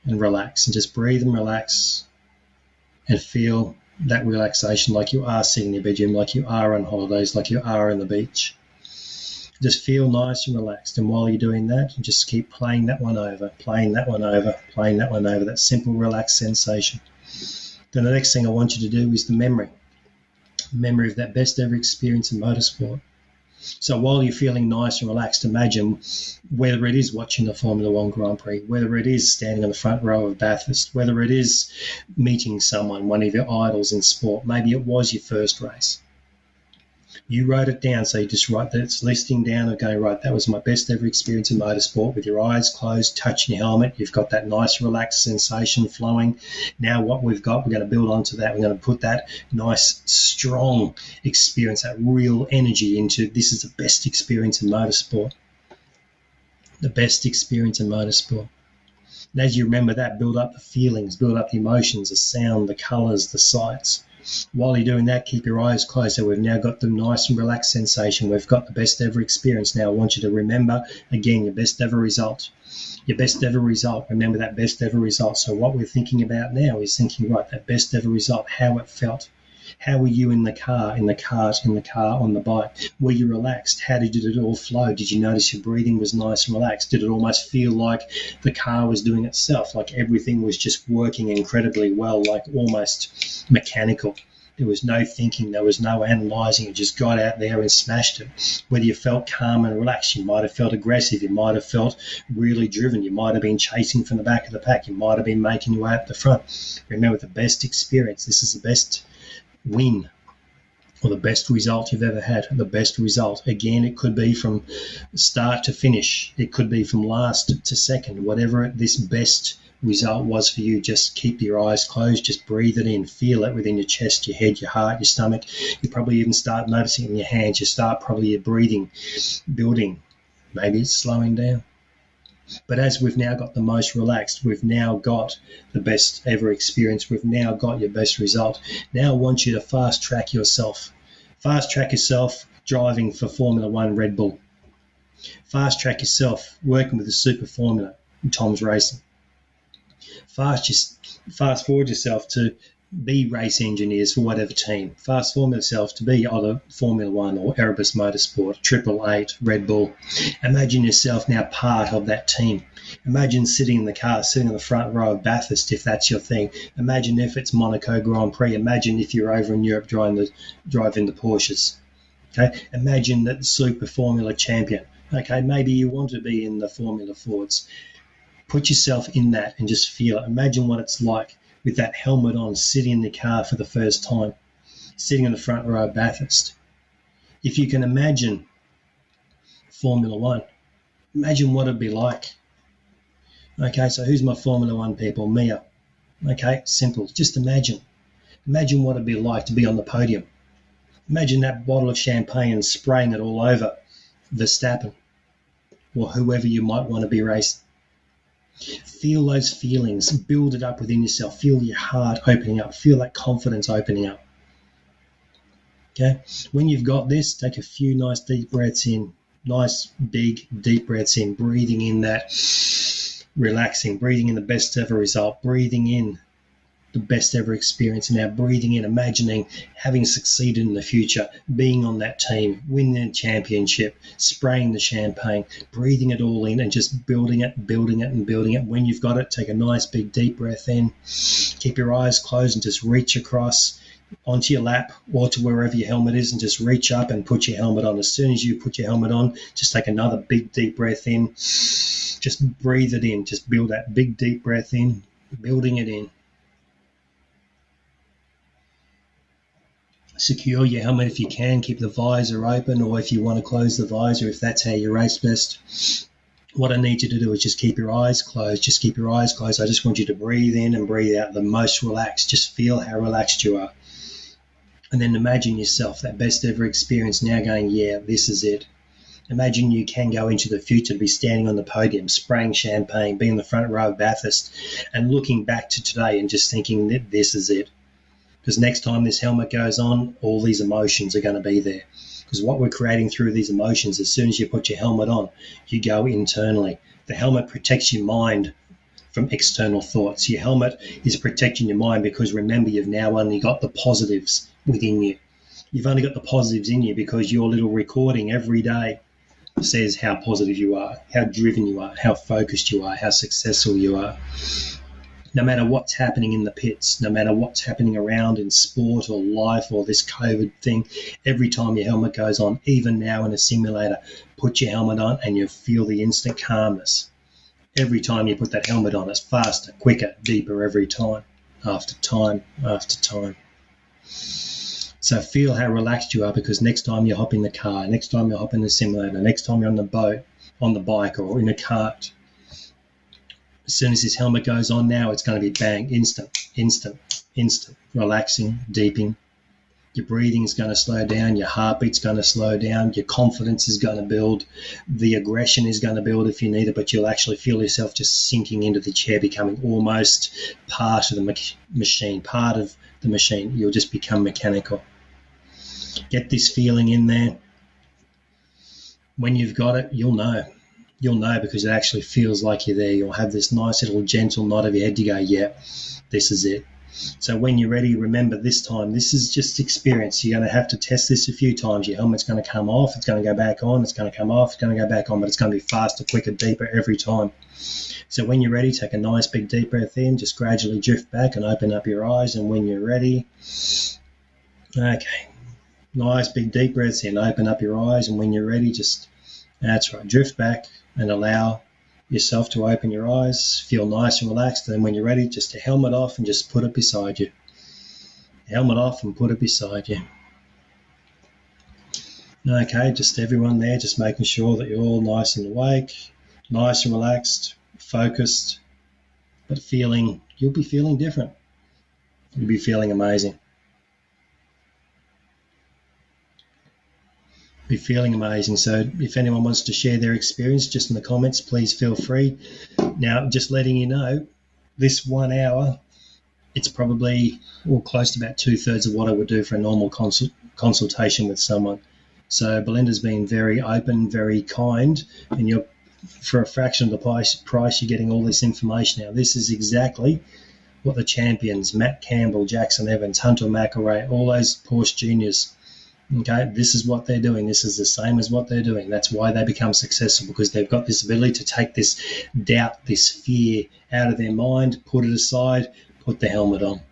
and relax, and just breathe and relax and feel that relaxation, like you are sitting in your bedroom, like you are on holidays, like you are on the beach. Just feel nice and relaxed, and while you're doing that, you just keep playing that one over, playing that one over, playing that one over, that simple relaxed sensation. Then the next thing I want you to do is the memory of that best ever experience in motorsport. So while you're feeling nice and relaxed, imagine whether it is watching the Formula One Grand Prix, whether it is standing on the front row of Bathurst, whether it is meeting someone, one of your idols in sport, maybe it was your first race. You wrote it down, so you just write that, it's listing down and going, right, that was my best ever experience in motorsport, with your eyes closed, touching your helmet. You've got that nice relaxed sensation flowing. Now what we've got, we're going to build onto that. We're going to put that nice, strong experience, that real energy into, this is the best experience in motorsport. The best experience in motorsport. And as you remember that, build up the feelings, build up the emotions, the sound, the colours, the sights. While you're doing that, keep your eyes closed. So we've now got the nice and relaxed sensation. We've got the best ever experience. Now I want you to remember, again, your best ever result. Your best ever result. Remember that best ever result. So what we're thinking about now is thinking, right, that best ever result, how it felt. How were you in the car, in the cart, in the car, on the bike? Were you relaxed? How did it all flow? Did you notice your breathing was nice and relaxed? Did it almost feel like the car was doing itself, like everything was just working incredibly well, like almost mechanical? There was no thinking, there was no analysing. You just got out there and smashed it. Whether you felt calm and relaxed, you might have felt aggressive, you might have felt really driven, you might have been chasing from the back of the pack, you might have been making your way up the front. Remember, the best experience, this is the best win or the best result you've ever had. The best result, again, it could be from start to finish, it could be from last to second, whatever this best result was for you. Just keep your eyes closed, just breathe it in, feel it within your chest, your head, your heart, your stomach. You probably even start noticing it in your hands. You start probably your breathing building, maybe it's slowing down. But as we've now got the most relaxed, we've now got the best ever experience, we've now got your best result. Now I want you to fast track yourself. Fast track yourself driving for Formula One Red Bull. Fast track yourself working with the Super Formula Tom's Racing. Fast forward yourself to be race engineers for whatever team. Fast forward yourself to be either Formula One or Erebus Motorsport, Triple Eight, Red Bull. Imagine yourself now part of that team. Imagine sitting in the car, sitting in the front row of Bathurst, if that's your thing. Imagine if it's Monaco Grand Prix. Imagine if you're over in Europe driving the Porsches. Okay, imagine that the Super Formula champion. Okay, maybe you want to be in the Formula Fords. Put yourself in that and just feel it. Imagine what it's like with that helmet on, sitting in the car for the first time, sitting in the front row of Bathurst. If you can imagine Formula One, imagine what it'd be like. Okay, so who's my Formula One people? Mia. Okay, simple. Just imagine. Imagine what it'd be like to be on the podium. Imagine that bottle of champagne and spraying it all over Verstappen or whoever you might want to be racing. Feel those feelings, build it up within yourself, feel your heart opening up, feel that confidence opening up. Okay, when you've got this, take a few nice deep breaths in, nice big deep breaths in, breathing in that relaxing, breathing in the best ever result, breathing in the best ever experience, and now breathing in, imagining having succeeded in the future, being on that team, winning the championship, spraying the champagne, breathing it all in and just building it. When you've got it, take a nice big deep breath in, keep your eyes closed and just reach across onto your lap or to wherever your helmet is and just reach up and put your helmet on. As soon as you put your helmet on, just take another big deep breath in, just breathe it in, just build that big deep breath in, building it in. Secure your helmet if you can. Keep the visor open, or if you want to close the visor, if that's how you race best. What I need you to do is just keep your eyes closed. Just keep your eyes closed. I just want you to breathe in and breathe out the most relaxed. Just feel how relaxed you are. And then imagine yourself, that best ever experience, now going, yeah, this is it. Imagine you can go into the future to be standing on the podium, spraying champagne, being in the front row of Bathurst, and looking back to today and just thinking that this is it. Because next time this helmet goes on, all these emotions are going to be there. Because what we're creating through these emotions, as soon as you put your helmet on, you go internally. The helmet protects your mind from external thoughts. Your helmet is protecting your mind because, remember, you've now only got the positives within you. You've only got the positives in you because your little recording every day says how positive you are, how driven you are, how focused you are, how successful you are. No matter what's happening in the pits, no matter what's happening around in sport or life or this COVID thing, every time your helmet goes on, even now in a simulator, put your helmet on and you'll feel the instant calmness. Every time you put that helmet on, it's faster, quicker, deeper every time, after time, after time. So feel how relaxed you are, because next time you hop in the car, next time you hop in the simulator, next time you're on the boat, on the bike or in a cart, as soon as this helmet goes on now, it's going to be bang, instant, relaxing, deepening. Your breathing is going to slow down, your heartbeat's going to slow down, your confidence is going to build, the aggression is going to build if you need it, but you'll actually feel yourself just sinking into the chair, becoming almost part of the machine. You'll just become mechanical. Get this feeling in there. When you've got it, you'll know. You'll know because it actually feels like you're there. You'll have this nice little gentle nod of your head to go, yeah, this is it. So when you're ready, remember this time, this is just experience. You're going to have to test this a few times. Your helmet's going to come off, it's going to go back on, it's going to come off, it's going to go back on, but it's going to be faster, quicker, deeper every time. So when you're ready, take a nice big deep breath in, just gradually drift back and open up your eyes. And when you're ready, okay, nice big deep breaths in, open up your eyes. And when you're ready, just, that's right, drift back and allow yourself to open your eyes, feel nice and relaxed. And then when you're ready, just a helmet off and just put it beside you. Helmet off and put it beside you. Okay, just everyone there, just making sure that you're all nice and awake, nice and relaxed, focused, but you'll be feeling different. You'll be feeling amazing. Be feeling amazing. So if anyone wants to share their experience just in the comments, please feel free. Now, just letting you know, this 1 hour, it's probably close to about 2/3 of what I would do for a normal consultation with someone. So Belinda's been very open, very kind, and you're, for a fraction of the price, you're getting all this information. Now, this is exactly what the champions, Matt Campbell, Jackson Evans, Hunter McElroy, all those Porsche juniors, okay, this is what they're doing. This is the same as what they're doing. That's why they become successful, because they've got this ability to take this doubt, this fear out of their mind, put it aside, put the helmet on.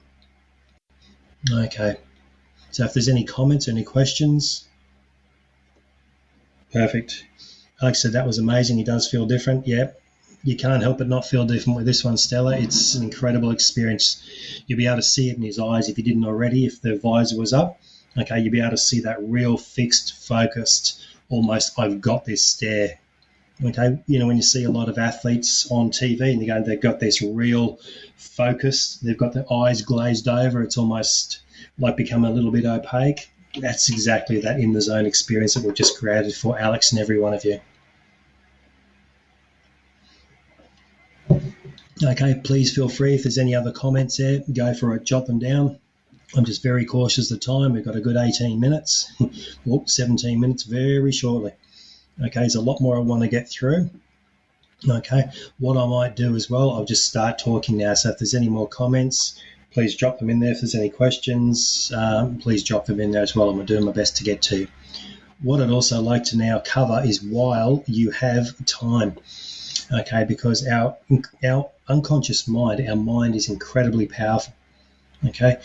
Okay, so if there's any comments, any questions, perfect. Alex said that was amazing. He does feel different. Yeah, you can't help but not feel different with this one, Stella. It's an incredible experience. You'll be able to see it in his eyes if you didn't already, if the visor was up. Okay, you'll be able to see that real fixed, focused, almost I've got this stare. Okay, you know, when you see a lot of athletes on TV and they've got this real focus, they've got their eyes glazed over, it's almost like become a little bit opaque. That's exactly that in the zone experience that we've just created for Alex and every one of you. Okay, please feel free. If there's any other comments there, go for it, jot them down. I'm just very cautious of the time. We've got a good 18 minutes, 17 minutes very shortly. Okay, there's a lot more I want to get through. Okay, what I might do as well, I'll just start talking now. So if there's any more comments, please drop them in there. If there's any questions, please drop them in there as well. I'm doing my best to get to. What I'd also like to now cover is while you have time. Okay, because our unconscious mind, our mind is incredibly powerful. Okay,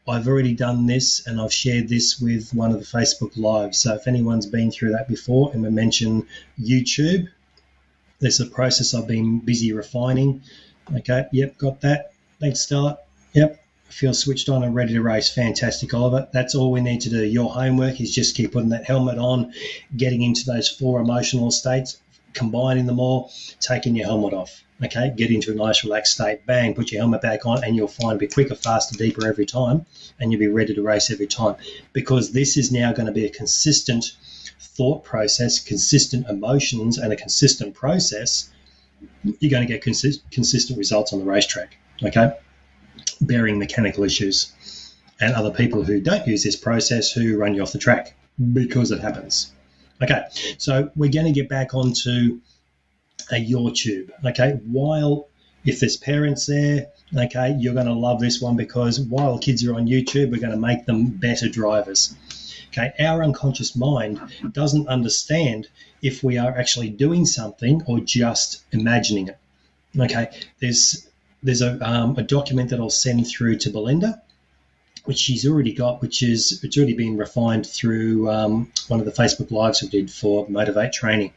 I've already done this and I've shared this with one of the Facebook Lives. So if anyone's been through that before, and we mention YouTube, there's a process I've been busy refining. Okay, yep, got that. Thanks, Stella. Yep, feel switched on and ready to race. Fantastic, Oliver. That's all we need to do. Your homework is just keep putting that helmet on, getting into those 4 emotional states, combining them all, taking your helmet off. Okay, get into a nice relaxed state. Bang, put your helmet back on, and you'll find it'll be quicker, faster, deeper every time, and you'll be ready to race every time. Because this is now going to be a consistent thought process, consistent emotions, and a consistent process. You're going to get consistent results on the racetrack. Okay, bearing mechanical issues and other people who don't use this process who run you off the track because it happens. Okay, so we're going to get back onto your tube. Okay, while if there's parents there, okay, you're going to love this one because while kids are on YouTube, we're going to make them better drivers. Okay, our unconscious mind doesn't understand if we are actually doing something or just imagining it. Okay, there's a document that I'll send through to Belinda, which she's already got, it's already been refined through one of the Facebook Lives we did for Motivate Training.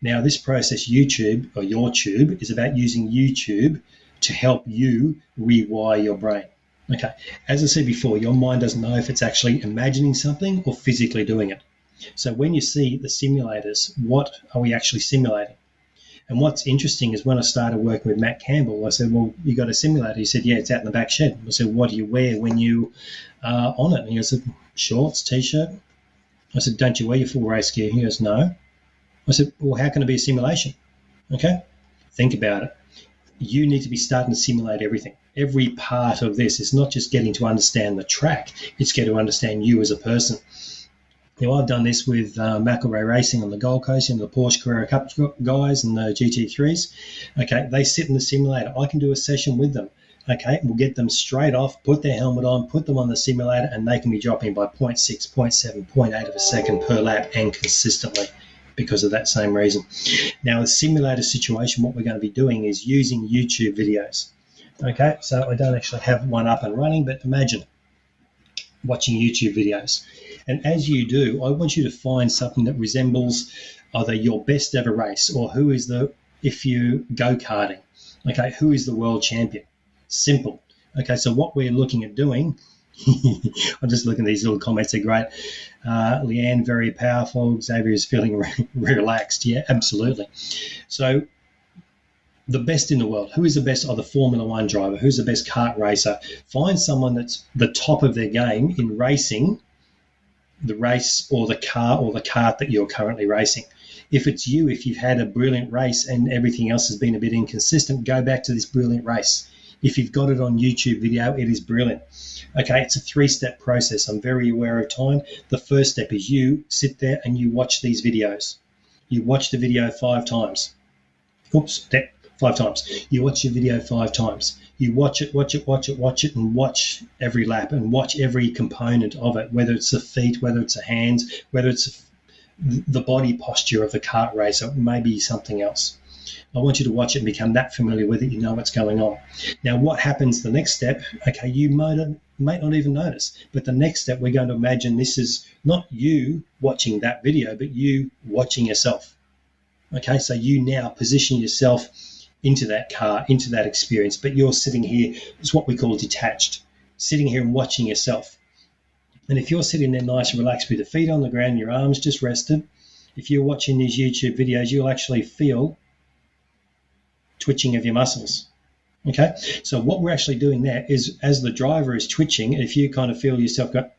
Now, this process, YouTube, or your tube, is about using YouTube to help you rewire your brain. Okay, as I said before, your mind doesn't know if it's actually imagining something or physically doing it. So when you see the simulators, what are we actually simulating? And what's interesting is when I started working with Matt Campbell, I said, well, you got a simulator? He said, yeah, it's out in the back shed. I said, what do you wear when you are on it? And he said, shorts, T-shirt. I said, don't you wear your full race gear? He goes, no. I said, well, how can it be a simulation? Okay, think about it. You need to be starting to simulate everything. Every part of this is not just getting to understand the track, it's getting to understand you as a person. Now, I've done this with McElroy Racing on the Gold Coast and the Porsche Carrera Cup guys and the GT3s. Okay, they sit in the simulator. I can do a session with them. Okay, we'll get them straight off, put their helmet on, put them on the simulator, and they can be dropping by 0.6, 0.7, 0.8 of a second per lap and consistently because of that same reason. Now, a simulator situation, what we're going to be doing is using YouTube videos. Okay, so I don't actually have one up and running, but imagine watching YouTube videos. And as you do, I want you to find something that resembles either your best ever race or who is if you go-karting, okay, who is the world champion? Simple. Okay, so what we're looking at doing, I'm just looking at these little comments, they're great. Leanne, very powerful. Xavier is feeling relaxed. Yeah, absolutely. So the best in the world, who is the best of the Formula One driver? Who's the best kart racer? Find someone that's the top of their game in racing the race or the car or the kart that you're currently racing. If it's you, if you've had a brilliant race and everything else has been a bit inconsistent, go back to this brilliant race. If you've got it on YouTube video, it is brilliant. Okay, it's a 3-step process. I'm very aware of time. The first step is you sit there and you watch these videos. You watch the video 5 times. Oops, 5 times. You watch your video 5 times. You watch it, and watch every lap and watch every component of it, whether it's the feet, whether it's the hands, whether it's the body posture of the kart racer, maybe something else. I want you to watch it and become that familiar with it, you know what's going on. Now, what happens the next step, okay, you might not even notice, but the next step, we're going to imagine this is not you watching that video, but you watching yourself. Okay, so you now position yourself into that car, into that experience, but you're sitting here, it's what we call detached, sitting here and watching yourself. And if you're sitting there nice and relaxed with your feet on the ground, your arms just rested, if you're watching these YouTube videos, you'll actually feel twitching of your muscles. Okay, so what we're actually doing there is, as the driver is twitching, if you kind of feel yourself go,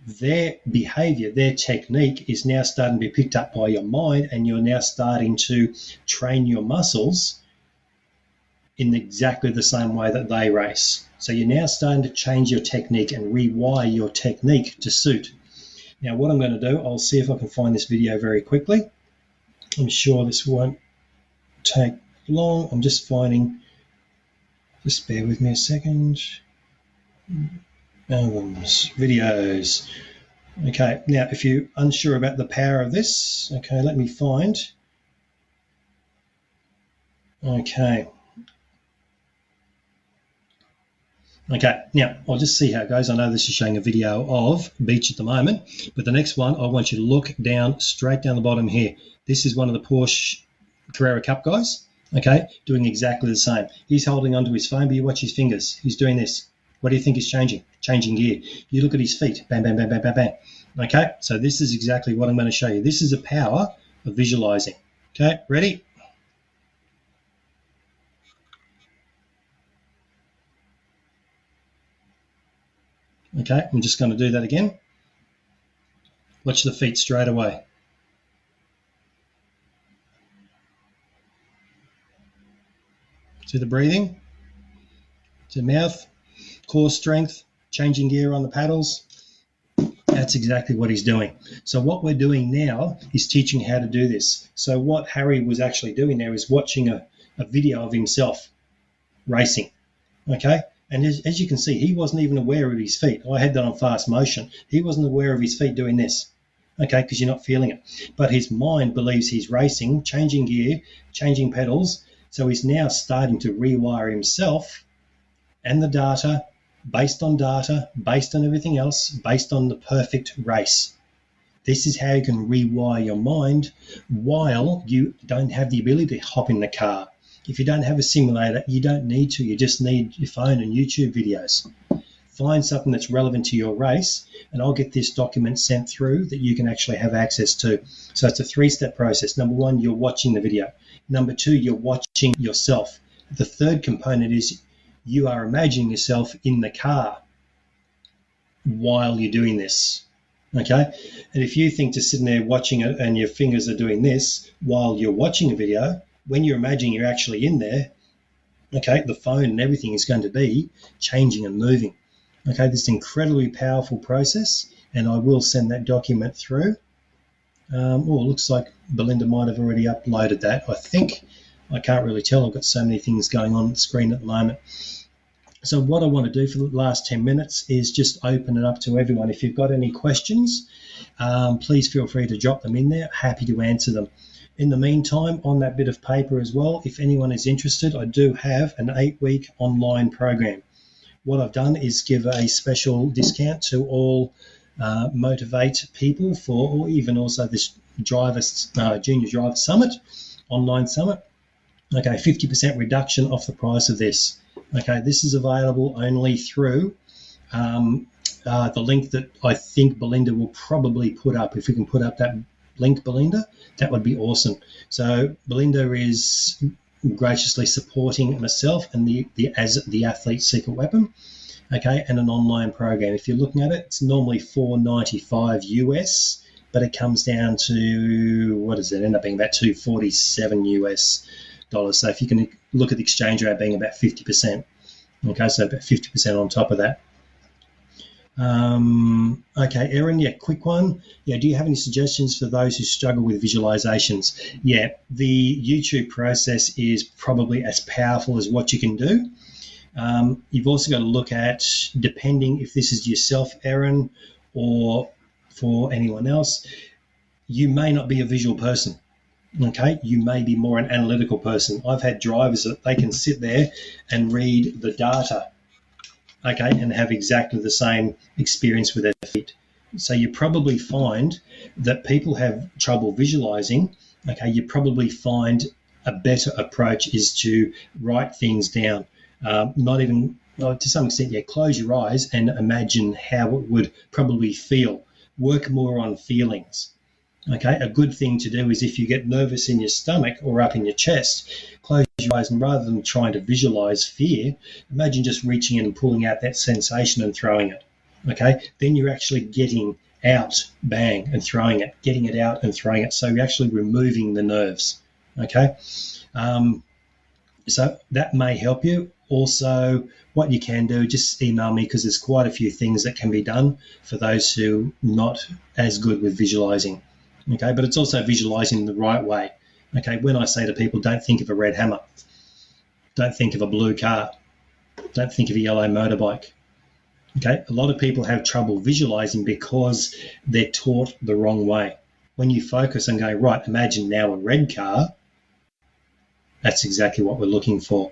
their behavior, their technique is now starting to be picked up by your mind, and you're now starting to train your muscles in exactly the same way that they race. So you're now starting to change your technique and rewire your technique to suit. Now, what I'm going to do, I'll see if I can find this video very quickly. I'm sure this won't take long. I'm just finding, just bear with me a second. Albums, videos. Okay, now if you're unsure about the power of this, okay, let me find. Okay, now I'll just see how it goes. I know this is showing a video of beach at the moment, but the next one, I want you to look down, straight down the bottom here. This is one of the Porsche Carrera Cup guys. Okay, doing exactly the same. He's holding onto his phone, but you watch his fingers. He's doing this. What do you think is changing? Changing gear. You look at his feet. Bang, bang, bang, bang, bang, bang. Okay, so this is exactly what I'm going to show you. This is the power of visualizing. Okay, ready? Okay, I'm just going to do that again. Watch the feet straight away. See the breathing? To mouth, core strength, changing gear on the paddles. That's exactly what he's doing. So what we're doing now is teaching how to do this. So what Harry was actually doing there is watching a video of himself racing. Okay? And as you can see, he wasn't even aware of his feet. I had that on fast motion. He wasn't aware of his feet doing this. Okay, because you're not feeling it. But his mind believes he's racing, changing gear, changing pedals. So he's now starting to rewire himself and the data, based on everything else, based on the perfect race. This is how you can rewire your mind while you don't have the ability to hop in the car. If you don't have a simulator, you don't need to. You just need your phone and YouTube videos. Find something that's relevant to your race, and I'll get this document sent through that you can actually have access to. So it's a 3-step process. Number 1, you're watching the video. Number 2, you're watching yourself. The third component is you are imagining yourself in the car while you're doing this. Okay? And if you think just sitting there watching it and your fingers are doing this while you're watching a video, when you're imagining you're actually in there, okay, the phone and everything is going to be changing and moving. Okay, this is an incredibly powerful process, and I will send that document through. It looks like Belinda might have already uploaded that, I think. I can't really tell. I've got so many things going on the screen at the moment. So what I want to do for the last 10 minutes is just open it up to everyone. If you've got any questions, please feel free to drop them in there. Happy to answer them. In the meantime, on that bit of paper as well, if anyone is interested, I do have an 8-week online program. What I've done is give a special discount to all Motivate people for, or even also this Junior Driver Summit, online summit. Okay, 50% reduction off the price of this. Okay, this is available only through the link that I think Belinda will probably put up. If we can put up that link, Belinda, that would be awesome. So Belinda is graciously supporting myself and as the Athlete Secret Weapon, okay, and an online program. If you're looking at it, it's normally $4.95 US, but it comes down to, what does it end up being, about $247 US. So if you can look at the exchange rate being about 50%, okay, so about 50% on top of that. Okay, Erin, yeah, quick one. Yeah, do you have any suggestions for those who struggle with visualizations? Yeah, the YouTube process is probably as powerful as what you can do. You've also got to look at, depending if this is yourself, Erin, or for anyone else, you may not be a visual person. Okay, you may be more an analytical person. I've had drivers that they can sit there and read the data, okay, and have exactly the same experience with their feet. So you probably find that people have trouble visualizing. Okay, you probably find a better approach is to write things down. Not even, to some extent, yeah, close your eyes and imagine how it would probably feel. Work more on feelings. Okay, a good thing to do is if you get nervous in your stomach or up in your chest, close your eyes, and rather than trying to visualize fear, imagine just reaching in and pulling out that sensation and throwing it. Okay, then you're actually getting out, bang, and throwing it, getting it out and throwing it. So you're actually removing the nerves. Okay, so that may help you. Also, what you can do, just email me, because there's quite a few things that can be done for those who are not as good with visualizing. Okay, but it's also visualizing the right way. Okay, when I say to people, don't think of a red hammer, don't think of a blue car, don't think of a yellow motorbike. Okay, a lot of people have trouble visualizing because they're taught the wrong way. When you focus and go, right, imagine now a red car, that's exactly what we're looking for.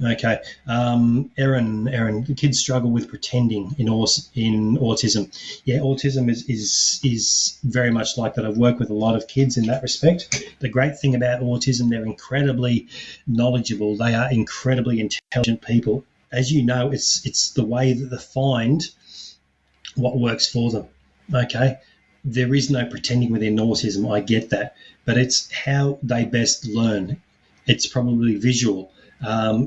Okay. Erin, the kids struggle with pretending in autism. Yeah, autism is very much like that. I've worked with a lot of kids in that respect. The great thing about autism, they're incredibly knowledgeable. They are incredibly intelligent people. As you know, it's the way that they find what works for them. Okay. There is no pretending within autism. I get that, but it's how they best learn. It's probably visual.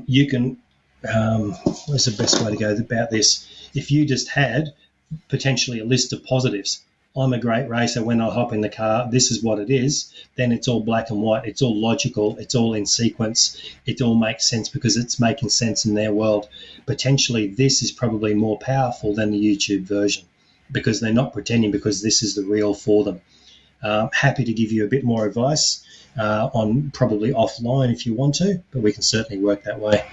You can, what's the best way to go about this? If you just had potentially a list of positives, I'm a great racer, when I hop in the car, this is what it is, then it's all black and white, it's all logical, it's all in sequence, it all makes sense because it's making sense in their world. Potentially this is probably more powerful than the YouTube version because they're not pretending, because this is the real for them. Happy to give you a bit more advice on probably offline if you want to, but we can certainly work that way.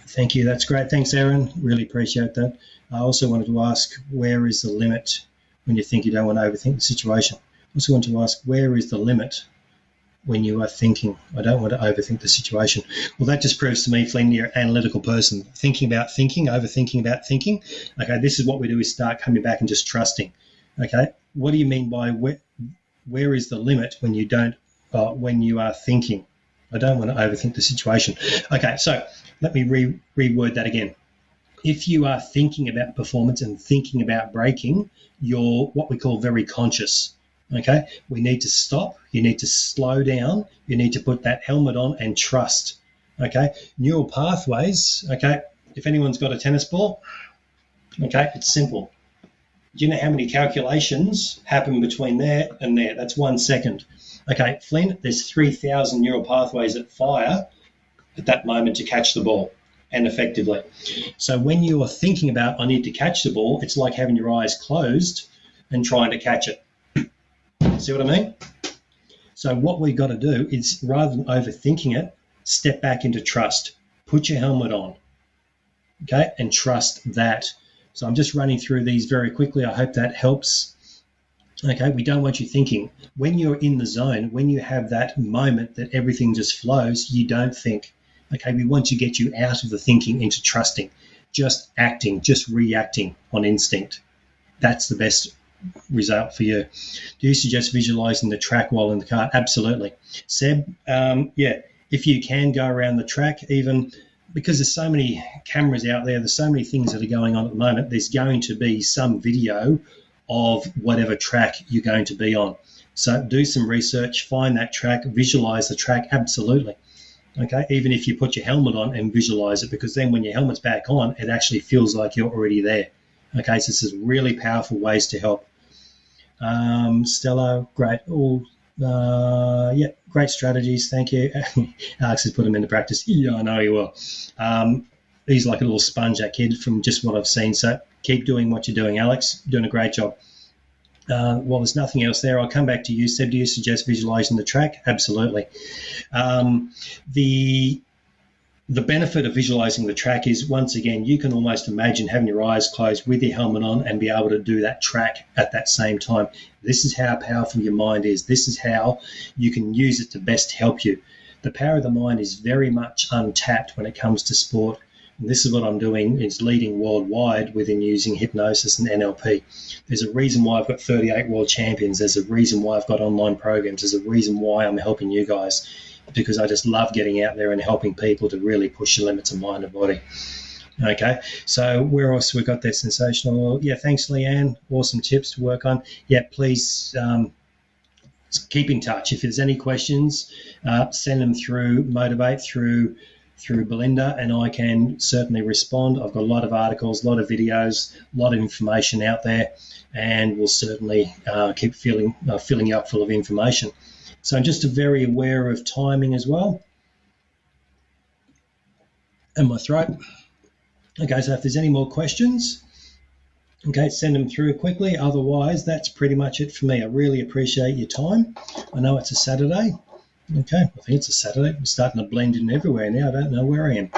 Thank you. That's great. Thanks, Aaron. Really appreciate that. I also wanted to ask, where is the limit when you think you don't want to overthink the situation? I also want to ask, where is the limit when you are thinking, I don't want to overthink the situation? Well, that just proves to me, Flynn, you're an analytical person. Thinking about thinking, overthinking about thinking. Okay, this is what we do, is start coming back and just trusting. Okay, what do you mean by where is the limit when you don't, when you are thinking, I don't want to overthink the situation? Okay, so let me reword that again. If you are thinking about performance and thinking about braking, you're what we call very conscious. Okay, we need to stop. You need to slow down. You need to put that helmet on and trust. Okay, neural pathways. Okay, if anyone's got a tennis ball, okay, it's simple. Do you know how many calculations happen between there and there? That's 1 second. Okay, Flynn, there's 3,000 neural pathways that fire at that moment to catch the ball, and effectively. So when you are thinking about, I need to catch the ball, it's like having your eyes closed and trying to catch it. See what I mean? So what we've got to do is, rather than overthinking it, step back into trust. Put your helmet on, okay, and trust that. So I'm just running through these very quickly. I hope that helps. Okay, we don't want you thinking. When you're in the zone, when you have that moment that everything just flows, you don't think. Okay, we want to get you out of the thinking into trusting, just acting, just reacting on instinct. That's the best result for you. Do you suggest visualizing the track while in the car? Absolutely. Seb, yeah, if you can go around the track, even because there's so many cameras out there, there's so many things that are going on at the moment, there's going to be some video of whatever track you're going to be on. So do some research, find that track, visualize the track, absolutely. Okay, even if you put your helmet on and visualize it, because then when your helmet's back on, it actually feels like you're already there. Okay, so this is really powerful ways to help. Stella, great. Yeah, great strategies. Thank you. Alex has put them into practice. Yeah, I know he will. He's like a little sponge, that kid, from just what I've seen. So keep doing what you're doing, Alex. You're doing a great job. Well, there's nothing else there. I'll come back to you, Seb. Do you suggest visualizing the track? Absolutely. The benefit of visualizing the track is, once again, you can almost imagine having your eyes closed with your helmet on and be able to do that track at that same time. This is how powerful your mind is. This is how you can use it to best help you. The power of the mind is very much untapped when it comes to sport. And this is what I'm doing, is leading worldwide within using hypnosis and NLP. There's a reason why I've got 38 world champions. There's a reason why I've got online programs. There's a reason why I'm helping you guys, because I just love getting out there and helping people to really push the limits of mind and body. Okay, so where else we got there? Sensational. Yeah, thanks, Leanne. Awesome tips to work on. Yeah, please keep in touch. If there's any questions, send them through Motivate, through Belinda, and I can certainly respond. I've got a lot of articles, a lot of videos, a lot of information out there, and we'll certainly keep filling you up full of information. So I'm just very aware of timing as well, and my throat. Okay, so if there's any more questions, okay, send them through quickly. Otherwise, that's pretty much it for me. I really appreciate your time. I know it's a Saturday. Okay, I think it's a Saturday. I'm starting to blend in everywhere now. I don't know where I am.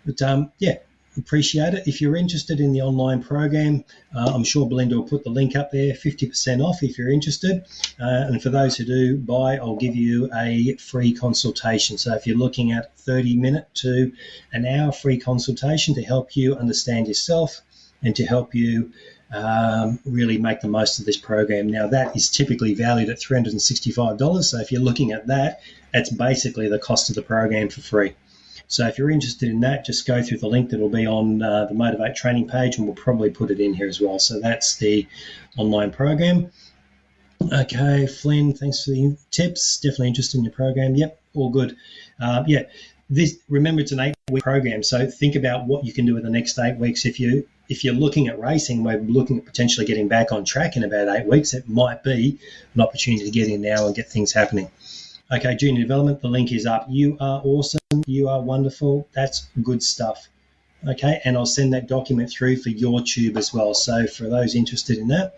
But, yeah, appreciate it. If you're interested in the online program, I'm sure Belinda will put the link up there, 50% off if you're interested. And for those who do buy, I'll give you a free consultation. So if you're looking at 30-minute to an hour free consultation to help you understand yourself and to help you really make the most of this program. Now, that is typically valued at $365. So if you're looking at that, that's basically the cost of the program for free. So if you're interested in that, just go through the link that will be on the Motivate training page, and we'll probably put it in here as well. So that's the online program. Okay, Flynn, thanks for the tips. Definitely interested in your program. Yep, all good. Remember, it's an 8-week program, so think about what you can do in the next 8 weeks. If you're looking at racing, we're looking at potentially getting back on track in about 8 weeks. It might be an opportunity to get in now and get things happening. Okay, junior development, the link is up. You are awesome. You are wonderful. That's good stuff. Okay, and I'll send that document through for your tube as well. So for those interested in that,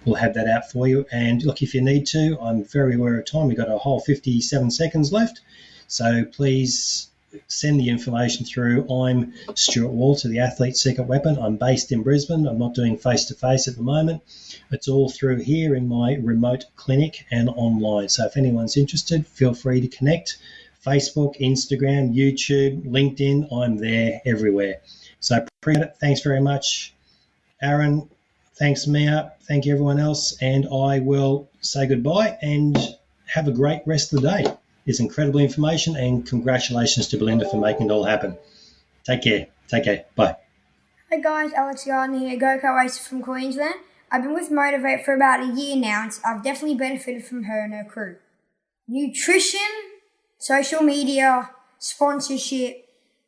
we'll have that out for you. And look, if you need to, I'm very aware of time. We've got a whole 57 seconds left. So please send the information through. I'm Stuart Walter, the Athlete Secret Weapon. I'm based in Brisbane. I'm not doing face-to-face at the moment. It's all through here in my remote clinic and online. So if anyone's interested, feel free to connect. Facebook, Instagram, YouTube, LinkedIn, I'm there everywhere. So appreciate it. Thanks very much, Aaron. Thanks, Mia. Thank you, everyone else. And I will say goodbye and have a great rest of the day. It's incredible information, and congratulations to Belinda for making it all happen. Take care. Bye. Hey guys, Alex Gardner here, go-kart racer from Queensland. I've been with Motivate for about a year now, and I've definitely benefited from her and her crew. Nutrition, social media, sponsorship,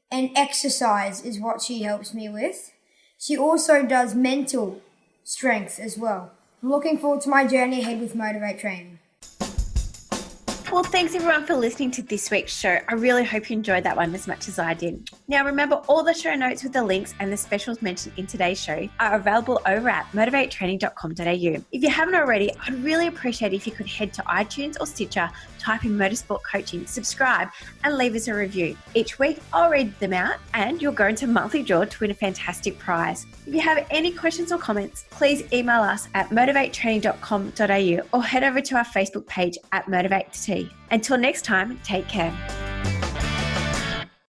and exercise is what she helps me with. She also does mental strength as well. I'm looking forward to my journey ahead with Motivate Training. Well, thanks everyone for listening to this week's show. I really hope you enjoyed that one as much as I did. Now, remember, all the show notes with the links and the specials mentioned in today's show are available over at motivatetraining.com.au. If you haven't already, I'd really appreciate it if you could head to iTunes or Stitcher, type in Motorsport Coaching, subscribe, and leave us a review. Each week, I'll read them out, and you'll go into monthly draw to win a fantastic prize. If you have any questions or comments, please email us at motivatetraining.com.au or head over to our Facebook page at Motivate Until next time, take care.